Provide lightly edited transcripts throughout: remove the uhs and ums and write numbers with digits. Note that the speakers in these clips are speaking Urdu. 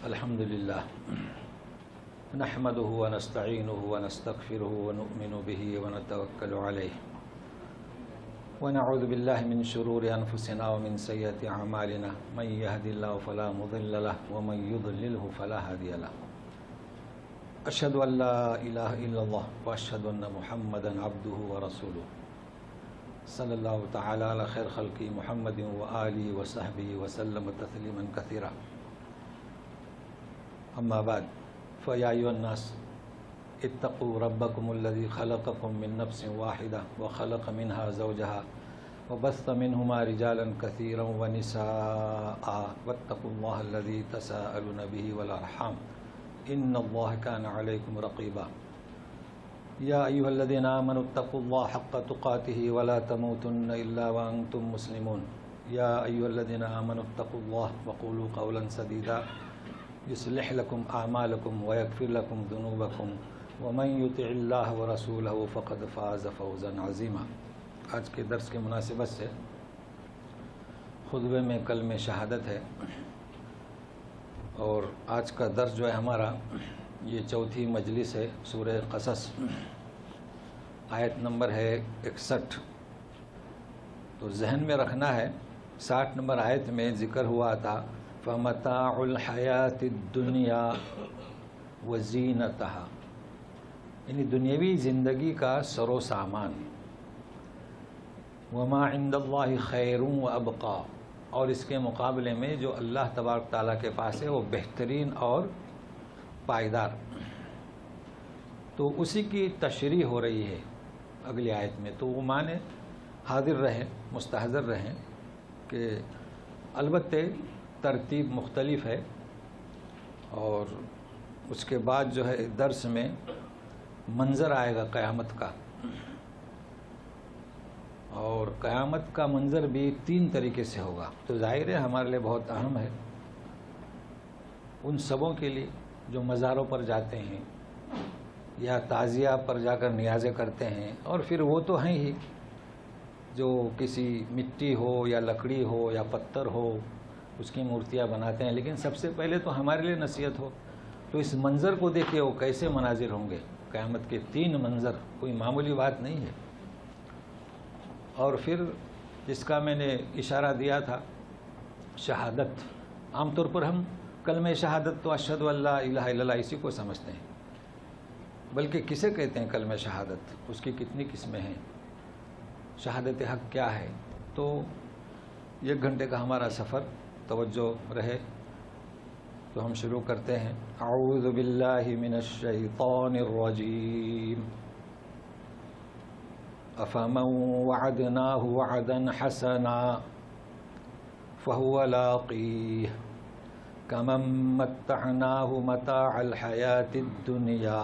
الحمد لله نحمده ونستعينه ونستغفره ونؤمن به ونتوكل عليه ونعوذ بالله من شرور أنفسنا ومن سيئات أعمالنا من يهد الله فلا مضل له ومن يضلله فلا هادي له أشهد أن لا إله إلا الله وأشهد أن محمدا عبده ورسوله صلی اللہ تعالی علی خیر خلقی محمد وآلہ وصحبہ وسلم تسلیما کثیرا اما بعد فیا ایھا الناس اتقوا ربکم الذی خلقکم من نفس واحدہ وخلق منها زوجها وبث منهما رجالا كثيرا ونساء واتقوا الله الذي تساءلون به والارحام ان الله كان عليكم رقيبا یا ایھا الذین آمنوا اتقوا اللہ حق تقاته ولا تموتن الا وانتم مسلمون یا ایھا الذین آمنوا اتقوا اللہ وقولوا قولا سدیدا یصلح لکم اعمالکم ویغفر لکم ذنوبکم ومن یطع اللہ ورسولہ فقد فاز فوزا عظیما۔ آج کے درس کے مناسبت سے خطبے میں کلمہ شہادت ہے، اور آج کا درس جو ہے ہمارا یہ چوتھی مجلس ہے۔ سورہ قصص آیت نمبر ہے 61، تو ذہن میں رکھنا ہے 60 نمبر آیت میں ذکر ہوا تھا فَمَتَاعُ الْحَيَاةِ الدُّنْيَا وَزِينَتَهَا، یعنی دنیاوی زندگی کا سر و سامان، وَمَا عِنْدَ اللَّهِ خَيْرٌ وَأَبْقَى، اور اس کے مقابلے میں جو اللہ تبارک تعالیٰ کے پاس ہے وہ بہترین اور پائیدار۔ تو اسی کی تشریح ہو رہی ہے اگلی آیت میں، تو وہ معنی حاضر رہیں، مستحضر رہیں کہ البتہ ترتیب مختلف ہے، اور اس کے بعد جو ہے درس میں منظر آئے گا قیامت کا، اور قیامت کا منظر بھی 3 طریقے سے ہوگا۔ تو ظاہر ہے ہمارے لیے بہت اہم ہے ان سبوں کے لیے جو مزاروں پر جاتے ہیں یا تعزیہ پر جا کر نیازیں کرتے ہیں، اور پھر وہ تو ہیں ہی جو کسی مٹی ہو یا لکڑی ہو یا پتھر ہو اس کی مورتیاں بناتے ہیں، لیکن سب سے پہلے تو ہمارے لیے نصیحت ہو تو اس منظر کو دیکھیے وہ کیسے مناظر ہوں گے۔ قیامت کے 3 منظر کوئی معمولی بات نہیں ہے۔ اور پھر جس کا میں نے اشارہ دیا تھا شہادت، عام طور پر ہم کلمہ شہادت تو اشہد ان لا الہ الا اللہ اسی کو سمجھتے ہیں، بلکہ کسے کہتے ہیں کلمہ شہادت، اس کی کتنی قسمیں ہیں، شہادت حق کیا ہے؟ تو 1 گھنٹے کا ہمارا سفر، توجہ رہے تو ہم شروع کرتے ہیں۔ اعوذ باللہ من الشیطان الرجیم، افمن وعدناہ وعدا حسنا فہو لاقیہ کمن متعناہ متاع الحیاة الدنیا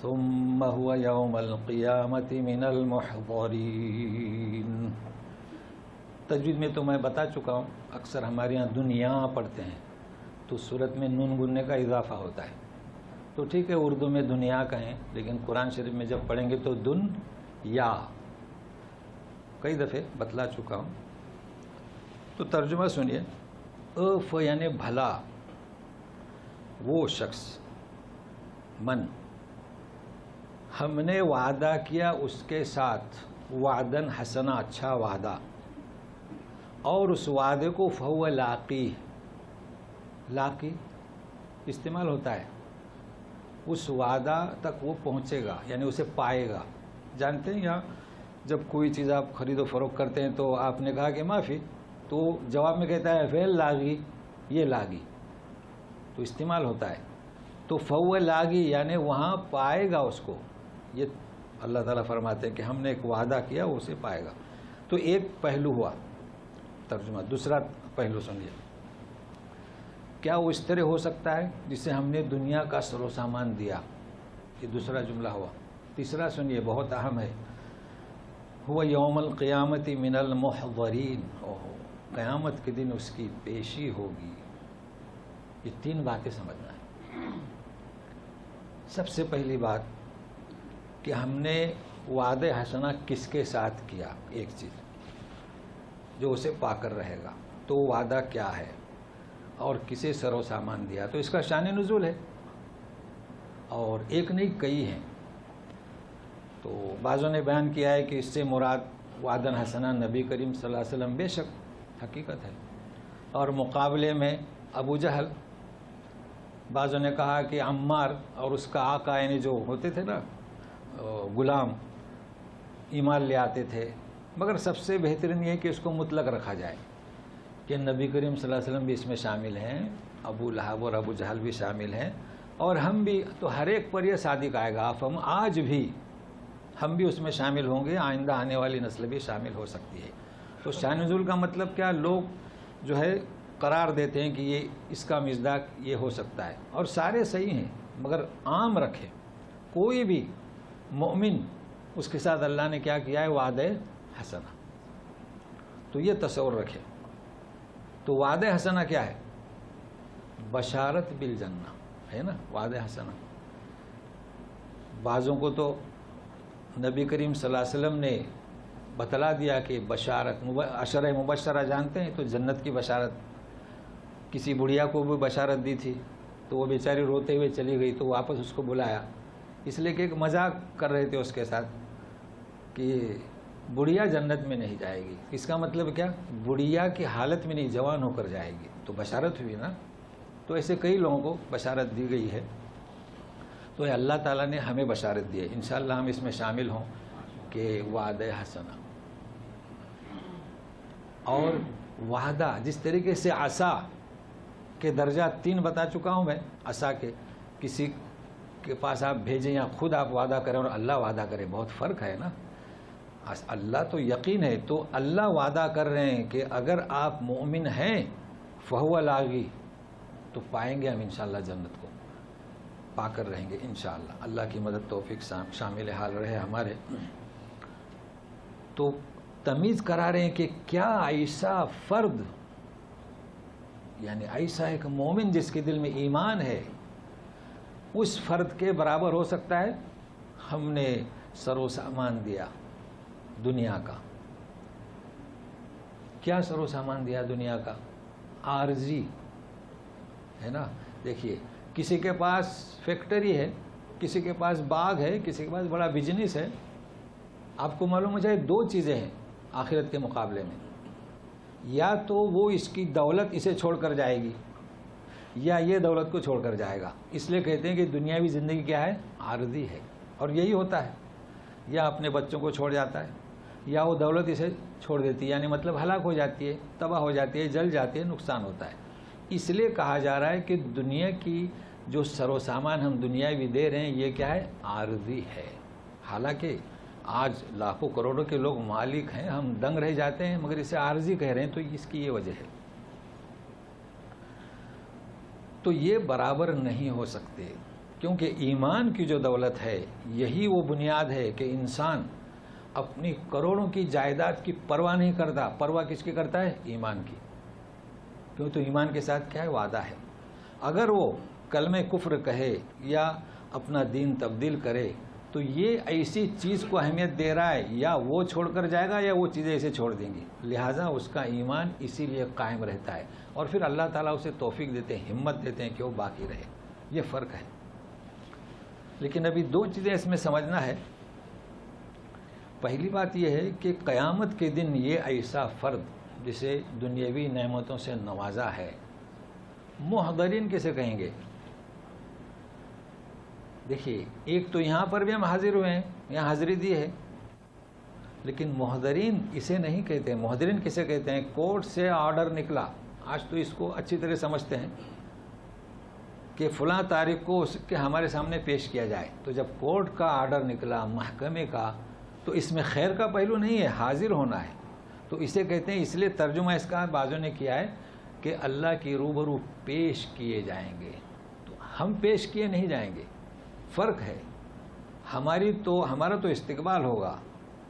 ثم هو یوم القیامة من المحضرین۔ تجوید میں تو میں بتا چکا ہوں، اکثر ہمارے یہاں دنیا پڑھتے ہیں تو صورت میں نون گننے کا اضافہ ہوتا ہے، تو ٹھیک ہے اردو میں دنیا کہیں، لیکن قرآن شریف میں جب پڑھیں گے تو دن یا کئی دفعے بتلا چکا ہوں۔ تو ترجمہ سنیے، اف یعنی بھلا، وہ شخص، من ہم نے وعدہ کیا اس کے ساتھ، وعدن حسنا اچھا وعدہ، اور اس وعدے کو فہو لاقی، لاقی استعمال ہوتا ہے اس وعدہ تک وہ پہنچے گا، یعنی اسے پائے گا۔ جانتے ہیں یہاں جب کوئی چیز آپ خرید و فروخت کرتے ہیں تو آپ نے کہا کہ معافی، تو جواب میں کہتا ہے فعل لاگی، یہ لاگی، تو استعمال ہوتا ہے۔ تو فہو لاگی یعنی وہاں پائے گا اس کو، یہ اللہ تعالیٰ فرماتے ہیں کہ ہم نے ایک وعدہ کیا وہ اسے پائے گا۔ تو ایک پہلو ہوا ترجمہ، دوسرا پہلو سنیے، کیا وہ اس طرح ہو سکتا ہے جسے ہم نے دنیا کا سر و سامان دیا، یہ دوسرا جملہ ہوا۔ تیسرا سنیے، بہت اہم ہے، هو یوم القیامت من المحضرین، قیامت کے دن اس کی پیشی ہوگی۔ یہ 3 باتیں سمجھنا ہے۔ سب سے پہلی بات کہ ہم نے وعدہ حسنہ کس کے ساتھ کیا، ایک چیز جو اسے پا کر رہے گا، تو وعدہ کیا ہے؟ اور کسے سر و سامان دیا، تو اس کا شان نزول ہے، اور ایک نہیں کئی ہیں۔ تو بعضوں نے بیان کیا ہے کہ اس سے مراد وعدن حسنہ نبی کریم صلی اللہ علیہ وسلم، بے شک حقیقت ہے، اور مقابلے میں ابو جہل۔ بعضوں نے کہا کہ عمار اور اس کا آقا، یعنی جو ہوتے تھے نا غلام، ایمان لے آتے تھے، مگر سب سے بہترین یہ ہے کہ اس کو مطلق رکھا جائے کہ نبی کریم صلی اللہ علیہ وسلم بھی اس میں شامل ہیں، ابو لہب اور ابو جہل بھی شامل ہیں، اور ہم بھی، تو ہر ایک پر یہ صادق آئے گا، ہم آج بھی ہم بھی اس میں شامل ہوں گے، آئندہ آنے والی نسل بھی شامل ہو سکتی ہے۔ تو شان نزول کا مطلب کیا، لوگ جو ہے قرار دیتے ہیں کہ یہ اس کا مصداق یہ ہو سکتا ہے، اور سارے صحیح ہیں، مگر عام رکھیں، کوئی بھی مومن اس کے ساتھ اللہ نے کیا کیا ہے، وعدہ حسنہ، تو یہ تصور رکھیں۔ تو وعدہ حسنہ کیا ہے، بشارت بالجنہ ہے نا، وعدہ حسنہ۔ بعضوں کو تو نبی کریم صلی اللہ علیہ وسلم نے بتلا دیا کہ بشارت، عشرہ مبشرہ جانتے ہیں، تو جنت کی بشارت، کسی بڑھیا کو بھی بشارت دی تھی، تو وہ بیچاری روتے ہوئے چلی گئی، تو واپس اس کو بلایا، اس لیے کہ ایک مذاق کر رہے تھے اس کے ساتھ کہ بڑھیا جنت میں نہیں جائے گی۔ اس کا مطلب کیا، بڑھیا کی حالت میں نہیں، جوان ہو کر جائے گی، تو بشارت ہوئی نا۔ تو ایسے کئی لوگوں کو بشارت دی گئی ہے، تو اللہ تعالیٰ نے ہمیں بشارت دی ہے، انشاءاللہ ہم اس میں شامل ہوں کہ وعدہ حسنہ۔ اور وعدہ جس طریقے سے عصا کے درجات 3 بتا چکا ہوں میں، عصا کے، کسی کے پاس آپ بھیجیں یا خود آپ وعدہ کریں اور اللہ وعدہ کرے، بہت فرق ہے نا۔ اللہ تو یقین ہے، تو اللہ وعدہ کر رہے ہیں کہ اگر آپ مومن ہیں فہو لاغی، تو پائیں گے ہم انشاءاللہ جنت کو، پا کر رہیں گے انشاءاللہ، اللہ کی مدد توفیق شامل حال رہے ہمارے۔ تو تمیز کرا رہے ہیں کہ کیا ایسا فرد، یعنی ایسا ایک مومن جس کے دل میں ایمان ہے، اس فرد کے برابر ہو سکتا ہے؟ ہم نے سر و سامان دیا دنیا کا، کیا سر و سامان دیا دنیا کا، عارضی ہے نا۔ دیکھیے کسی کے پاس فیکٹری ہے، کسی کے پاس باغ ہے، کسی کے پاس بڑا بزنس ہے، آپ کو معلوم ہو جائے 2 چیزیں ہیں آخرت کے مقابلے میں، یا تو وہ اس کی دولت اسے چھوڑ کر جائے گی، یا یہ دولت کو چھوڑ کر جائے گا۔ اس لیے کہتے ہیں کہ دنیاوی زندگی کیا ہے، عارضی ہے، اور یہی ہوتا ہے، یا اپنے بچوں کو چھوڑ جاتا ہے، یا وہ دولت اسے چھوڑ دیتی ہے، یعنی مطلب ہلاک ہو جاتی ہے، تباہ ہو جاتی ہے، جل جاتی ہے، نقصان ہوتا ہے۔ اس لیے کہا جا رہا ہے کہ دنیا کی جو سر و سامان ہم دنیاوی دے رہے ہیں، یہ کیا ہے، عارضی ہے۔ حالانکہ آج لاکھوں کروڑوں کے لوگ مالک ہیں، ہم دنگ رہ جاتے ہیں، مگر اسے عارضی کہہ رہے ہیں، تو اس کی یہ وجہ ہے۔ تو یہ برابر نہیں ہو سکتے، کیونکہ ایمان کی جو دولت ہے، یہی وہ بنیاد ہے کہ انسان اپنی کروڑوں کی جائیداد کی پرواہ نہیں کرتا۔ پرواہ کس کی کرتا ہے، ایمان کی، کیوں، تو ایمان کے ساتھ کیا ہے، وعدہ ہے۔ اگر وہ کلمہ کفر کہے یا اپنا دین تبدیل کرے، تو یہ ایسی چیز کو اہمیت دے رہا ہے، یا وہ چھوڑ کر جائے گا یا وہ چیزیں اسے چھوڑ دیں گی، لہٰذا اس کا ایمان اسی لیے قائم رہتا ہے، اور پھر اللہ تعالیٰ اسے توفیق دیتے ہیں، ہمت دیتے ہیں کہ وہ باقی رہے۔ یہ فرق ہے۔ لیکن ابھی 2 چیزیں اس میں سمجھنا ہے۔ پہلی بات یہ ہے کہ قیامت کے دن یہ ایسا فرد جسے دنیاوی نعمتوں سے نوازا ہے، محضرین کسے کہیں گے؟ دیکھیے ایک تو یہاں پر بھی ہم حاضر ہوئے ہیں، یہاں حاضری دی ہے، لیکن محضرین اسے نہیں کہتے ہیں۔ محضرین کسے کہتے ہیں؟ کورٹ سے آرڈر نکلا، آج تو اس کو اچھی طرح سمجھتے ہیں کہ فلاں تاریخ کو اس کے ہمارے سامنے پیش کیا جائے، تو جب کورٹ کا آرڈر نکلا، محکمے کا، تو اس میں خیر کا پہلو نہیں ہے، حاضر ہونا ہے، تو اسے کہتے ہیں۔ اس لیے ترجمہ اس کا بعضوں نے کیا ہے کہ اللہ کی روبرو پیش کیے جائیں گے، تو ہم پیش کیے نہیں جائیں گے، فرق ہے۔ ہمارا تو استقبال ہوگا،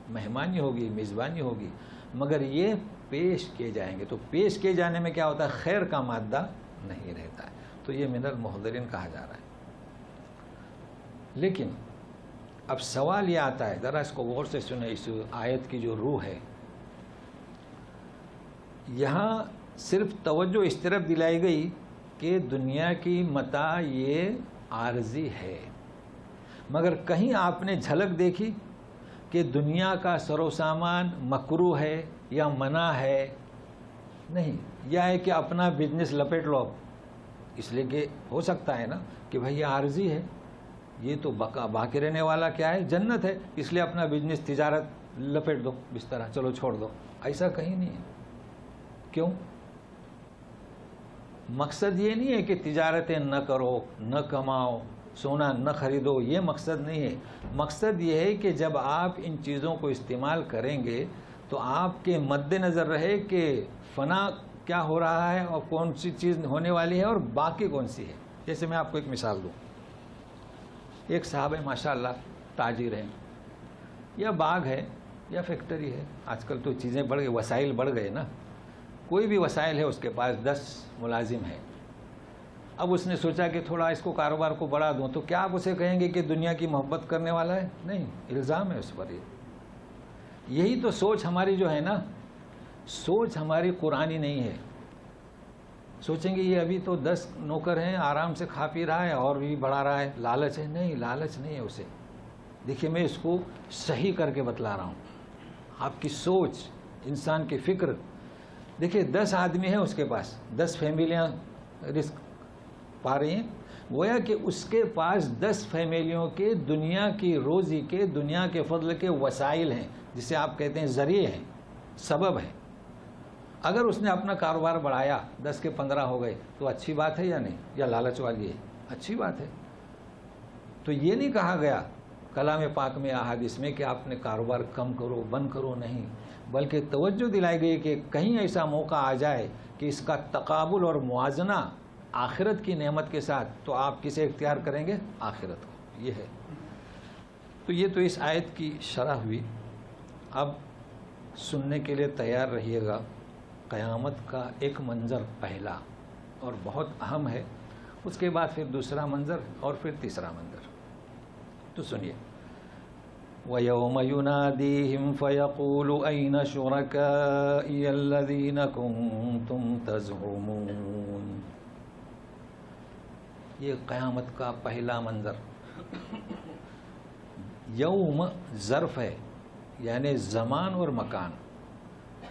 مہمانی ہوگی، میزبانی ہوگی، مگر یہ پیش کیے جائیں گے، تو پیش کیے جانے میں کیا ہوتا ہے، خیر کا مادہ نہیں رہتا ہے، تو یہ من المحضرین کہا جا رہا ہے۔ لیکن اب سوال یہ آتا ہے، ذرا اس کو غور سے سنیں، اس آیت کی جو روح ہے، یہاں صرف توجہ اس طرف دلائی گئی کہ دنیا کی متاع یہ عارضی ہے، مگر کہیں آپ نے جھلک دیکھی کہ دنیا کا سر و سامان مکروہ ہے یا منع ہے؟ نہیں، یا ہے کہ اپنا بزنس لپیٹ لو، اس لیے کہ ہو سکتا ہے نا کہ بھئی یہ عارضی ہے، یہ تو باقی رہنے والا کیا ہے؟ جنت ہے، اس لیے اپنا بزنس تجارت لپیٹ دو بستر، چلو چھوڑ دو۔ ایسا کہیں نہیں ہے۔ کیوں؟ مقصد یہ نہیں ہے کہ تجارتیں نہ کرو، نہ کماؤ، سونا نہ خریدو، یہ مقصد نہیں ہے۔ مقصد یہ ہے کہ جب آپ ان چیزوں کو استعمال کریں گے تو آپ کے مد نظر رہے کہ فنا کیا ہو رہا ہے اور کون سی چیز ہونے والی ہے اور باقی کون سی ہے۔ جیسے میں آپ کو ایک مثال دوں، ایک صاحب ہے ماشاءاللہ، تاجر ہیں، یا باغ ہے یا فیکٹری ہے، آج کل تو چیزیں بڑھ گئی، وسائل بڑھ گئے نا، کوئی بھی وسائل ہے اس کے پاس، 10 ملازم ہیں۔ اب اس نے سوچا کہ تھوڑا اس کو کاروبار کو بڑھا دوں، تو کیا آپ اسے کہیں گے کہ دنیا کی محبت کرنے والا ہے؟ نہیں، الزام ہے اس پر۔ یہی تو سوچ ہماری جو ہے نا، سوچ ہماری قرآنی نہیں ہے۔ سوچیں گے یہ ابھی تو 10 نوکر ہیں، آرام سے کھا پی رہا ہے اور بھی بڑھا رہا ہے، لالچ ہے؟ نہیں، لالچ نہیں ہے اسے۔ دیکھیے میں اس کو صحیح کر کے بتلا رہا ہوں۔ آپ کی سوچ، انسان کی فکر، دیکھیے 10 آدمی ہیں اس کے پاس، 10 فیملیاں رزق پا رہی ہیں، گویا کہ اس کے پاس 10 فیملیوں کے دنیا کی روزی کے، دنیا کے فضل کے وسائل ہیں، جسے آپ کہتے ہیں ذریعے ہیں، سبب ہیں۔ اگر اس نے اپنا کاروبار بڑھایا، 10 کے 15 ہو گئے، تو اچھی بات ہے یا نہیں؟ یا لالچ والی ہے؟ اچھی بات ہے۔ تو یہ نہیں کہا گیا کلام پاک میں، احادیث میں کہ آپ نے کاروبار کم کرو، بند کرو، نہیں، بلکہ توجہ دلائی گئی کہ کہیں ایسا موقع آ جائے کہ اس کا تقابل اور موازنہ آخرت کی نعمت کے ساتھ، تو آپ کسے اختیار کریں گے؟ آخرت کو۔ یہ ہے۔ تو یہ تو اس آیت کی شرح ہوئی۔ اب سننے کے لیے تیار رہیے گا، قیامت کا ایک منظر پہلا اور بہت اہم ہے، اس کے بعد پھر دوسرا منظر اور پھر تیسرا منظر۔ تو سنیے، وَيَوْمَ يُنَادِيهِمْ فَيَقُولُ أَيْنَ شُرَكَائِيَ الَّذِينَ كُنْتُمْ تَزْعُمُونَ۔ یہ قیامت کا پہلا منظر۔ یوم ظرف ہے، یعنی زمان اور مکان۔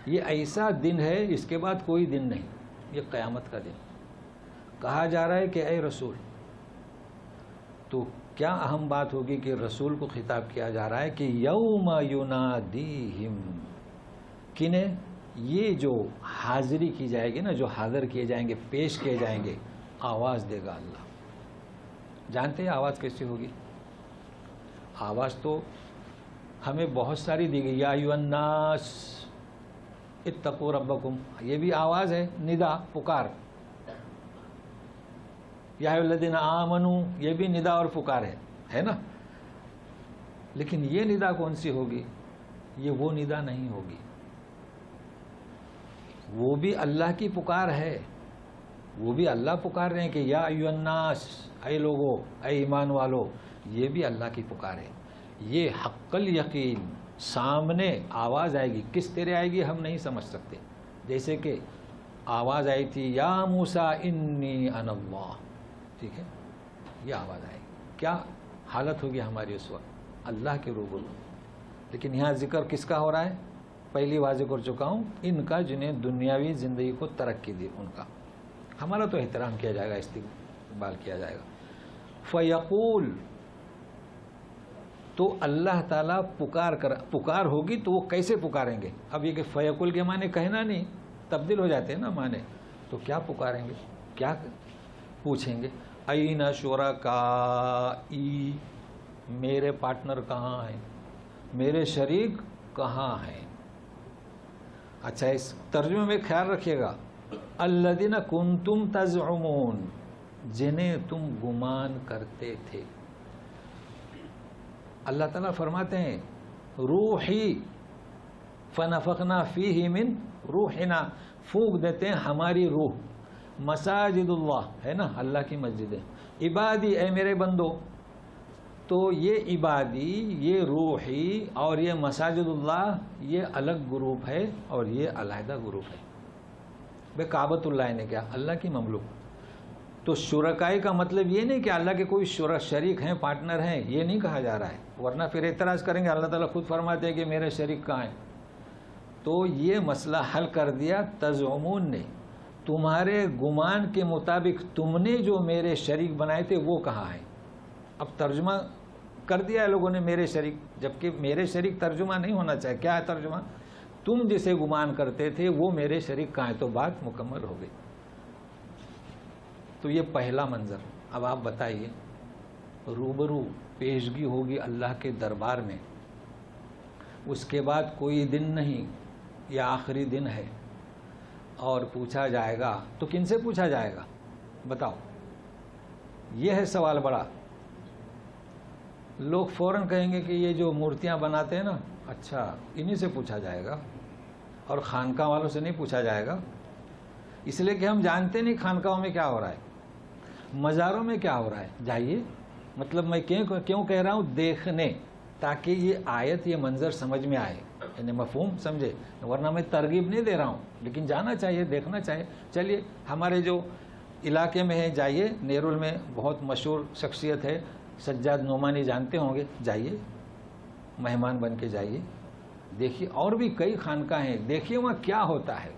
یہ ایسا دن ہے، اس کے بعد کوئی دن نہیں، یہ قیامت کا دن۔ کہا جا رہا ہے کہ اے رسول، تو کیا اہم بات ہوگی کہ رسول کو خطاب کیا جا رہا ہے کہ یوم ینادیہم، کنہیں؟ یہ جو حاضری کی جائے گی نا، جو حاضر کیے جائیں گے، پیش کیے جائیں گے، آواز دے گا اللہ۔ جانتے ہیں آواز کیسی ہوگی؟ آواز تو ہمیں بہت ساری دی گئی، یا ایھا الناس اتقوا ربکم، یہ بھی آواز ہے، ندا، پکار۔ یا ایھا الذین آمنوا، یہ بھی ندا اور پکار ہے نا؟ لیکن یہ ندا کون سی ہوگی؟ یہ وہ ندا نہیں ہوگی، وہ بھی اللہ کی پکار ہے، وہ بھی اللہ پکار رہے ہیں کہ یا ایھا الناس، اے لوگو، اے ایمان والو، یہ بھی اللہ کی پکار ہے۔ یہ حق الیقین سامنے آواز آئے گی، کس طرح آئے گی ہم نہیں سمجھ سکتے۔ جیسے کہ آواز آئی تھی یا موسیٰ انی انا اللہ، ٹھیک ہے، یہ آواز آئے گی۔ کیا حالت ہوگی ہماری اس وقت؟ اللہ کے روبرو۔ لیکن یہاں ذکر کس کا ہو رہا ہے؟ پہلی واضح کر چکا ہوں، ان کا جنہیں دنیاوی زندگی کو ترقی دی، ان کا۔ ہمارا تو احترام کیا جائے گا، استقبال کیا جائے گا۔ فیقول، تو اللہ تعالیٰ پکار ہوگی، تو وہ کیسے پکاریں گے؟ اب یہ کہ فیقول کے معنی کہنا نہیں، تبدیل ہو جاتے ہیں نا معنی، تو کیا پکاریں گے؟ کیا پوچھیں گے؟ این شرکائی، میرے پارٹنر کہاں ہیں، میرے شریک کہاں ہیں؟ اچھا، اس ترجمے میں خیال رکھیے گا، الذین کنتم تزعمون، جنہیں تم گمان کرتے تھے۔ اللہ تعالیٰ فرماتے ہیں روحی فنفخنا فیہ من روحنا، پھونک دیتے ہیں ہماری روح۔ مساجد اللہ ہے نا، اللہ کی مسجدیں۔ عبادی، اے میرے بندو، تو یہ عبادی، یہ روحی اور یہ مساجد اللہ، یہ الگ گروپ ہے اور یہ علیحدہ گروپ ہے۔ بے کعبۃ اللہ نے کیا؟ اللہ کی مملوک. تو شرکائی کا مطلب یہ نہیں کہ اللہ کے کوئی شریک ہیں، پارٹنر ہیں، یہ نہیں کہا جا رہا ہے، ورنہ پھر اعتراض کریں گے اللہ تعالیٰ خود فرماتے ہیں کہ میرے شریک کہاں ہیں. تو یہ مسئلہ حل کر دیا تزعمون نے، تمہارے گمان کے مطابق تم نے جو میرے شریک بنائے تھے وہ کہاں ہیں. اب ترجمہ کر دیا ہے لوگوں نے میرے شریک، جبکہ میرے شریک ترجمہ نہیں ہونا چاہیے. کیا ہے ترجمہ؟ تم جسے گمان کرتے تھے وہ میرے شریک کہاں ہیں. تو بات مکمل ہو گئی. تو یہ پہلا منظر. اب آپ بتائیے، روبرو پیشگی ہوگی اللہ کے دربار میں، اس کے بعد کوئی دن نہیں، یہ آخری دن ہے، اور پوچھا جائے گا. تو کن سے پوچھا جائے گا بتاؤ؟ یہ ہے سوال بڑا. لوگ فوراً کہیں گے کہ یہ جو مورتیاں بناتے ہیں نا، اچھا انہی سے پوچھا جائے گا، اور خانقاہ والوں سے نہیں پوچھا جائے گا. اس لیے کہ ہم جانتے نہیں خانقاہوں میں کیا ہو رہا ہے، مزاروں میں کیا ہو رہا ہے. جائیے، مطلب میں کیوں کہہ رہا ہوں؟ دیکھنے، تاکہ یہ آیت، یہ منظر سمجھ میں آئے، یعنی مفہوم سمجھے. ورنہ میں ترغیب نہیں دے رہا ہوں، لیکن جانا چاہیے، دیکھنا چاہیے. چلیے، ہمارے جو علاقے میں ہے، جائیے، نیرول میں بہت مشہور شخصیت ہے سجاد نعمانی، جانتے ہوں گے. جائیے، مہمان بن کے جائیے، دیکھیے. اور بھی کئی خانقاہ ہیں، دیکھیے وہاں کیا ہوتا ہے.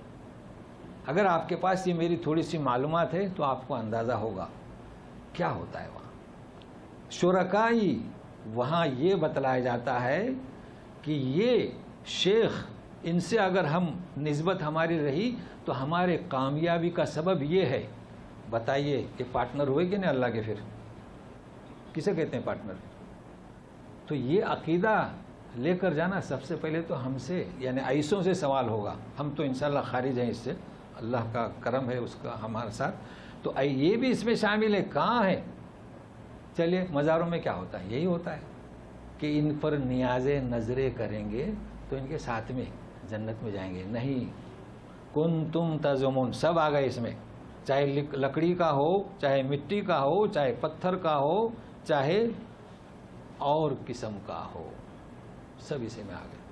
اگر آپ کے پاس یہ میری تھوڑی سی معلومات ہے تو آپ کو اندازہ ہوگا کیا ہوتا ہے وہاں. شرکائی، وہاں یہ بتلایا جاتا ہے کہ یہ شیخ، ان سے اگر ہم نسبت ہماری رہی تو ہمارے کامیابی کا سبب یہ ہے. بتائیے، یہ پارٹنر ہوئے کہ نہیں اللہ کے؟ پھر کسے کہتے ہیں پارٹنر؟ تو یہ عقیدہ لے کر جانا سب سے پہلے تو ہم سے، یعنی ایسوں سے سوال ہوگا. ہم تو انشاءاللہ خارج ہیں اس سے، اللہ کا کرم ہے اس کا ہمارے ساتھ. تو یہ بھی اس میں شامل ہے. کہاں ہے؟ چلیے، مزاروں میں کیا ہوتا ہے؟ یہی ہوتا ہے کہ ان پر نیازیں نظریں کریں گے تو ان کے ساتھ میں جنت میں جائیں گے. نہیں، کنتم تزعمون سب آ گئے اس میں، چاہے لکڑی کا ہو، چاہے مٹی کا ہو، چاہے پتھر کا ہو، چاہے اور قسم کا ہو، سب اسی میں آ گئے.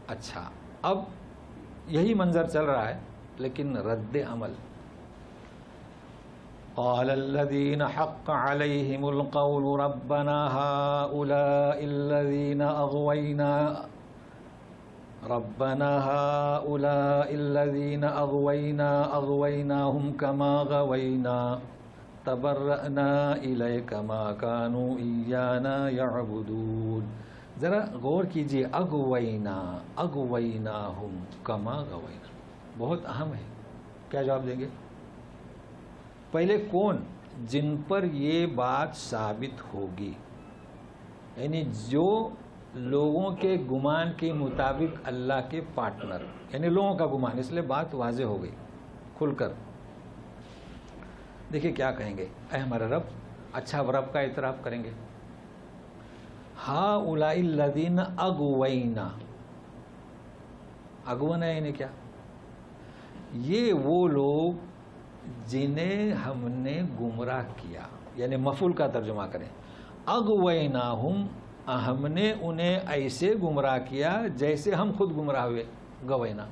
اچھا، اب یہی منظر چل رہا ہے، لیکن رد عمل. قال الذين حق عليهم القول ربنا هؤلاء الذين أغويناهم كما غوينا تبرأنا إليك ما كانوا إيانا يعبدون. ذرا غور کیجیے، اغویناہم کما غوینا، بہت اہم ہے. کیا جواب دیں گے؟ پہلے کون؟ جن پر یہ بات ثابت ہوگی، یعنی جو لوگوں کے گمان کے مطابق اللہ کے پارٹنر، یعنی لوگوں کا گمان. اس لیے بات واضح ہو گئی کھل کر. دیکھیے کیا کہیں گے، اے ہمارا رب. اچھا، رب کا اعتراف کریں گے. ہؤلاء الذین اغوینا، اغونا یعنی کیا؟ یہ وہ لوگ جنہیں ہم نے گمراہ کیا، یعنی مفعول کا ترجمہ کریں. اغویناہم، ہم نے انہیں ایسے گمراہ کیا جیسے ہم خود گمراہ ہوئے. گوینا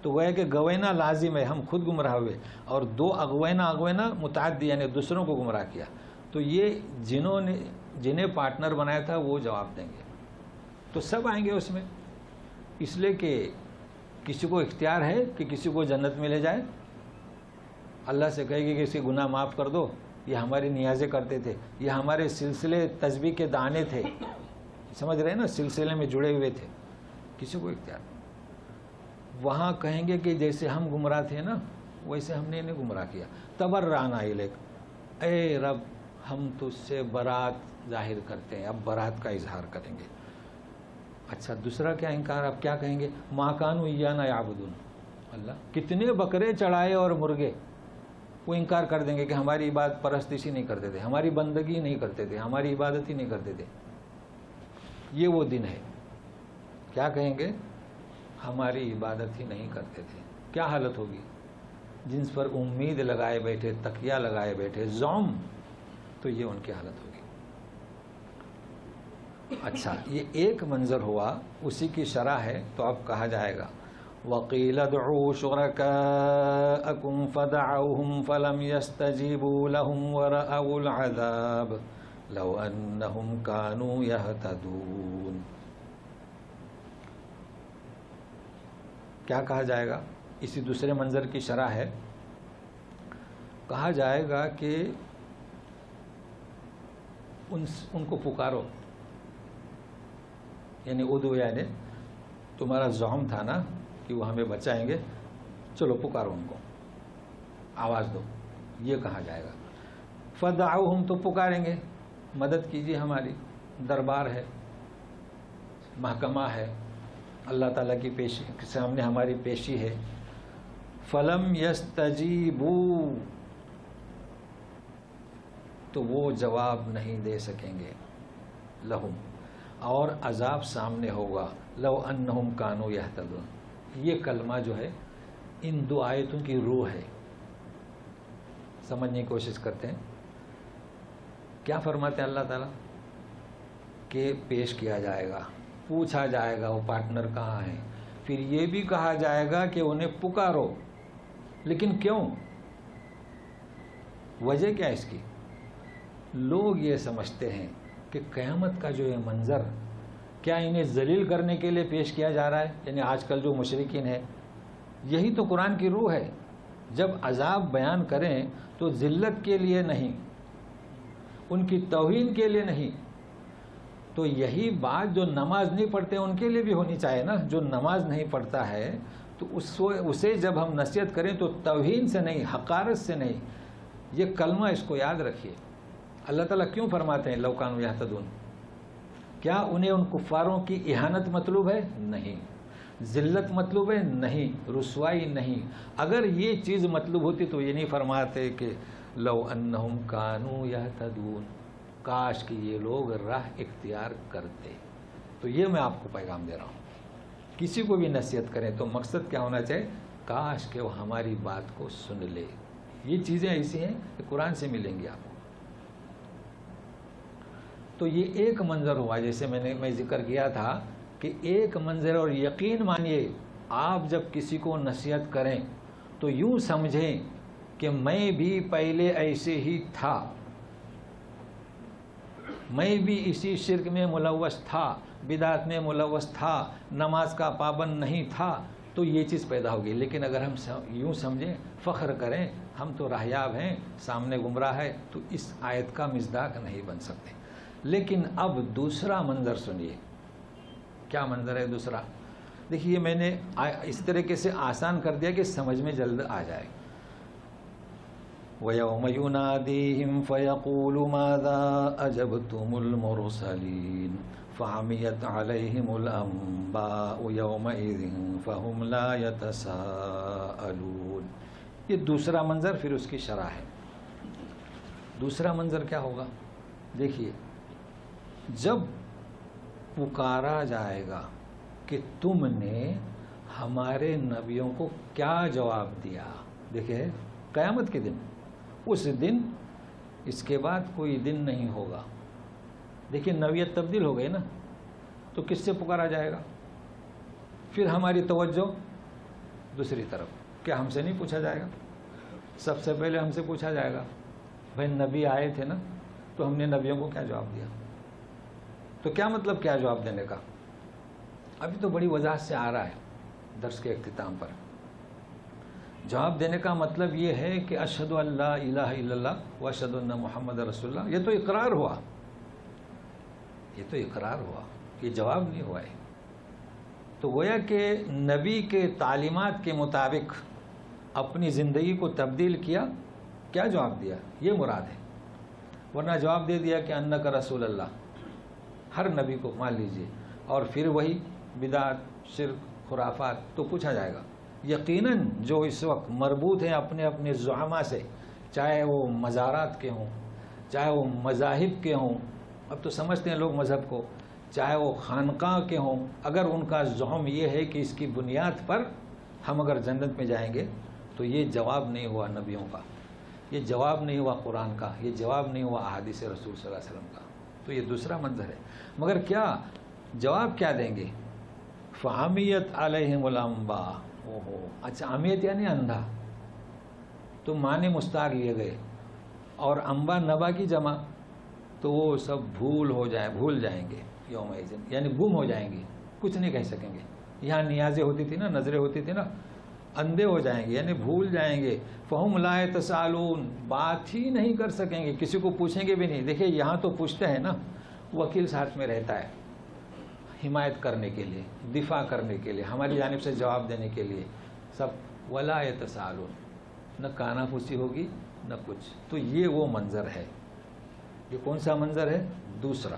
تو گویا کہ گوینا لازم ہے، ہم خود گمراہ ہوئے. اور دو اغوینا متعدی، یعنی دوسروں کو گمراہ کیا. تو یہ جنہیں پارٹنر بنایا تھا وہ جواب دیں گے. تو سب آئیں گے اس میں، اس لیے کہ کسی کو اختیار ہے کہ کسی کو جنت میں لے جائے. اللہ سے کہے گی کہ اس کے گناہ معاف کر دو، یہ ہماری نیازیں کرتے تھے، یہ ہمارے سلسلے تسبیح کے دانے تھے، سمجھ رہے ہیں نا، سلسلے میں جڑے ہوئے تھے. کسی کو اختیار نہیں. وہاں کہیں گے کہ جیسے ہم گمراہ تھے نا ویسے ہم نے انہیں گمراہ کیا. تبرأنا الیک، اے رب ہم تجھ سے برات ظاہر کرتے ہیں، اب برات کا اظہار کریں گے. اچھا، دوسرا کیا انکار؟ اب کیا کہیں گے؟ ما کانوا ایانا یعبدون. اللہ کتنے بکرے چڑھائے اور مرغے، وہ انکار کر دیں گے کہ ہماری عبادت پرستشی نہیں کرتے تھے، ہماری بندگی نہیں کرتے تھے، ہماری عبادت ہی نہیں کرتے تھے. یہ وہ دن ہے. کیا کہیں گے؟ ہماری عبادت ہی نہیں کرتے تھے. کیا حالت ہوگی؟ جن پر امید لگائے بیٹھے، تکیہ لگائے بیٹھے، زوم، تو یہ ان کی حالت ہوگی. اچھا، یہ ایک منظر ہوا، اسی کی شرح ہے. تو اب کہا جائے گا وقیل ادعوا شرکاءکم فدعوہم فلم یستجیبوا لہم ورأوا العذاب لو انہم کانوا یہتدون. کیا کہا جائے گا؟ اسی دوسرے منظر کی شرح ہے. کہا جائے گا کہ ان کو پکارو، یعنی ادعو، یعنی تمہارا زعم تھا نا کہ وہ ہمیں بچائیں گے، چلو پکارو ان کو، آواز دو، یہ کہا جائے گا. فدعوہم، تو پکاریں گے، مدد کیجیے، ہماری دربار ہے، محکمہ ہے، اللہ تعالیٰ کی پیشی کے سامنے ہماری پیشی ہے. فلم یستجیبوا، تو وہ جواب نہیں دے سکیں گے، لہم، اور عذاب سامنے ہوگا. لو انہم کانوا یہتدون، یہ کلمہ جو ہے ان دو آیتوں کی روح ہے. سمجھنے کی کوشش کرتے ہیں. کیا فرماتے ہیں اللہ تعالیٰ؟ کہ پیش کیا جائے گا، پوچھا جائے گا وہ پارٹنر کہاں ہیں، پھر یہ بھی کہا جائے گا کہ انہیں پکارو. لیکن کیوں؟ وجہ کیا اس کی؟ لوگ یہ سمجھتے ہیں کہ قیامت کا جو یہ منظر کیا انہیں ذلیل کرنے کے لیے پیش کیا جا رہا ہے. یعنی آج کل جو مشرکین ہیں، یہی تو قرآن کی روح ہے. جب عذاب بیان کریں تو ذلت کے لیے نہیں، ان کی توہین کے لیے نہیں. تو یہی بات جو نماز نہیں پڑھتے ان کے لیے بھی ہونی چاہیے نا. جو نماز نہیں پڑھتا ہے تو اسے جب ہم نصیحت کریں تو توہین سے نہیں، حقارت سے نہیں. یہ کلمہ اس کو یاد رکھیے. اللہ تعالیٰ کیوں فرماتے ہیں لو کانوا یہتدون؟ کیا انہیں ان کفاروں کی اہانت مطلوب ہے؟ نہیں. ذلت مطلوب ہے؟ نہیں. رسوائی نہیں. اگر یہ چیز مطلوب ہوتی تو یہ نہیں فرماتے کہ لو انہم کانوا یہتدون، کاش کہ یہ لوگ راہ اختیار کرتے. تو یہ میں آپ کو پیغام دے رہا ہوں. کسی کو بھی نصیحت کریں تو مقصد کیا ہونا چاہیے؟ کاش کہ وہ ہماری بات کو سن لے. یہ چیزیں ایسی ہیں کہ قرآن سے ملیں گی آپ کو. تو یہ ایک منظر ہوا، جیسے میں ذکر کیا تھا کہ ایک منظر. اور یقین مانیے، آپ جب کسی کو نصیحت کریں تو یوں سمجھیں کہ میں بھی پہلے ایسے ہی تھا، میں بھی اسی شرک میں ملوث تھا، بدعت میں ملوث تھا، نماز کا پابند نہیں تھا، تو یہ چیز پیدا ہوگی. لیکن اگر ہم یوں سمجھیں، فخر کریں ہم تو راہیاب ہیں، سامنے گمراہ ہے، تو اس آیت کا مصداق نہیں بن سکتے. لیکن اب دوسرا منظر سنیے. کیا منظر ہے دوسرا؟ دیکھیے، میں نے اس طریقے سے آسان کر دیا کہ سمجھ میں جلد آ جائے. وَيَوْمَ يُنَادِيهِمْ فَيَقُولُ مَاذَا أَجَبْتُمُ الْمُرْسَلِينَ فَعَمِيَتْ عَلَيْهِمُ الْأَنبَاءُ يَوْمَئِذٍ فَهُمْ لَا يَتَسَاءَلُونَ. یہ دوسرا منظر، پھر اس کی شرح ہے. دوسرا منظر کیا ہوگا؟ دیکھیے، جب پکارا جائے گا کہ تم نے ہمارے نبیوں کو کیا جواب دیا. دیکھیں، قیامت کے دن، اس دن، اس کے بعد کوئی دن نہیں ہوگا. دیکھیں، نوعیت تبدیل ہو گئی نا. تو کس سے پکارا جائے گا؟ پھر ہماری توجہ دوسری طرف. کیا ہم سے نہیں پوچھا جائے گا؟ سب سے پہلے ہم سے پوچھا جائے گا. بھائی نبی آئے تھے نا، تو ہم نے نبیوں کو کیا جواب دیا؟ تو کیا مطلب کیا جواب دینے کا؟ ابھی تو بڑی وضاحت سے آ رہا ہے درس کے اختتام پر. جواب دینے کا مطلب یہ ہے کہ اشہد ان لا الہ الا اللہ و اشہد ان محمد رسول اللہ. یہ تو اقرار ہوا، یہ تو اقرار ہوا، یہ جواب نہیں ہوا ہے. تو گویا کہ نبی کے تعلیمات کے مطابق اپنی زندگی کو تبدیل کیا. کیا جواب دیا؟ یہ مراد ہے. ورنہ جواب دے دیا کہ انک رسول اللہ، ہر نبی کو مان لیجئے، اور پھر وہی بدعت، شرک، خرافات. تو پوچھا جائے گا. یقیناً جو اس وقت مربوط ہیں اپنے اپنے زعما سے، چاہے وہ مزارات کے ہوں، چاہے وہ مذاہب کے ہوں، اب تو سمجھتے ہیں لوگ مذہب کو، چاہے وہ خانقاہ کے ہوں، اگر ان کا زعم یہ ہے کہ اس کی بنیاد پر ہم اگر جنت میں جائیں گے، تو یہ جواب نہیں ہوا نبیوں کا، یہ جواب نہیں ہوا قرآن کا، یہ جواب نہیں ہوا احادیث رسول صلی اللہ علیہ وسلم کا. تو یہ دوسرا منظر ہے. مگر کیا جواب کیا دیں گے؟ فعمیت علیہم الانباء. اچھا عمیت یعنی اندھا، تو معنی مستعار لیے گئے، اور انبا نبا کی جمع، تو وہ سب بھول جائیں گے یوم اذن، یعنی گم ہو جائیں گے، کچھ نہیں کہہ سکیں گے. یہاں نیازیں ہوتی تھی نا، نظریں ہوتی تھی نا، اندھے ہو جائیں گے یعنی بھول جائیں گے. فہم لا یتسالون، بات ہی نہیں کر سکیں گے، کسی کو پوچھیں گے بھی نہیں. دیکھیں یہاں تو پوچھتے ہیں نا، وکیل ساتھ میں رہتا ہے حمایت کرنے کے لیے، دفاع کرنے کے لیے، ہماری جانب سے جواب دینے کے لیے سب. ولا یتسالون، نہ کانا پوچھی ہوگی نہ کچھ. تو یہ وہ منظر ہے. یہ کون سا منظر ہے؟ دوسرا.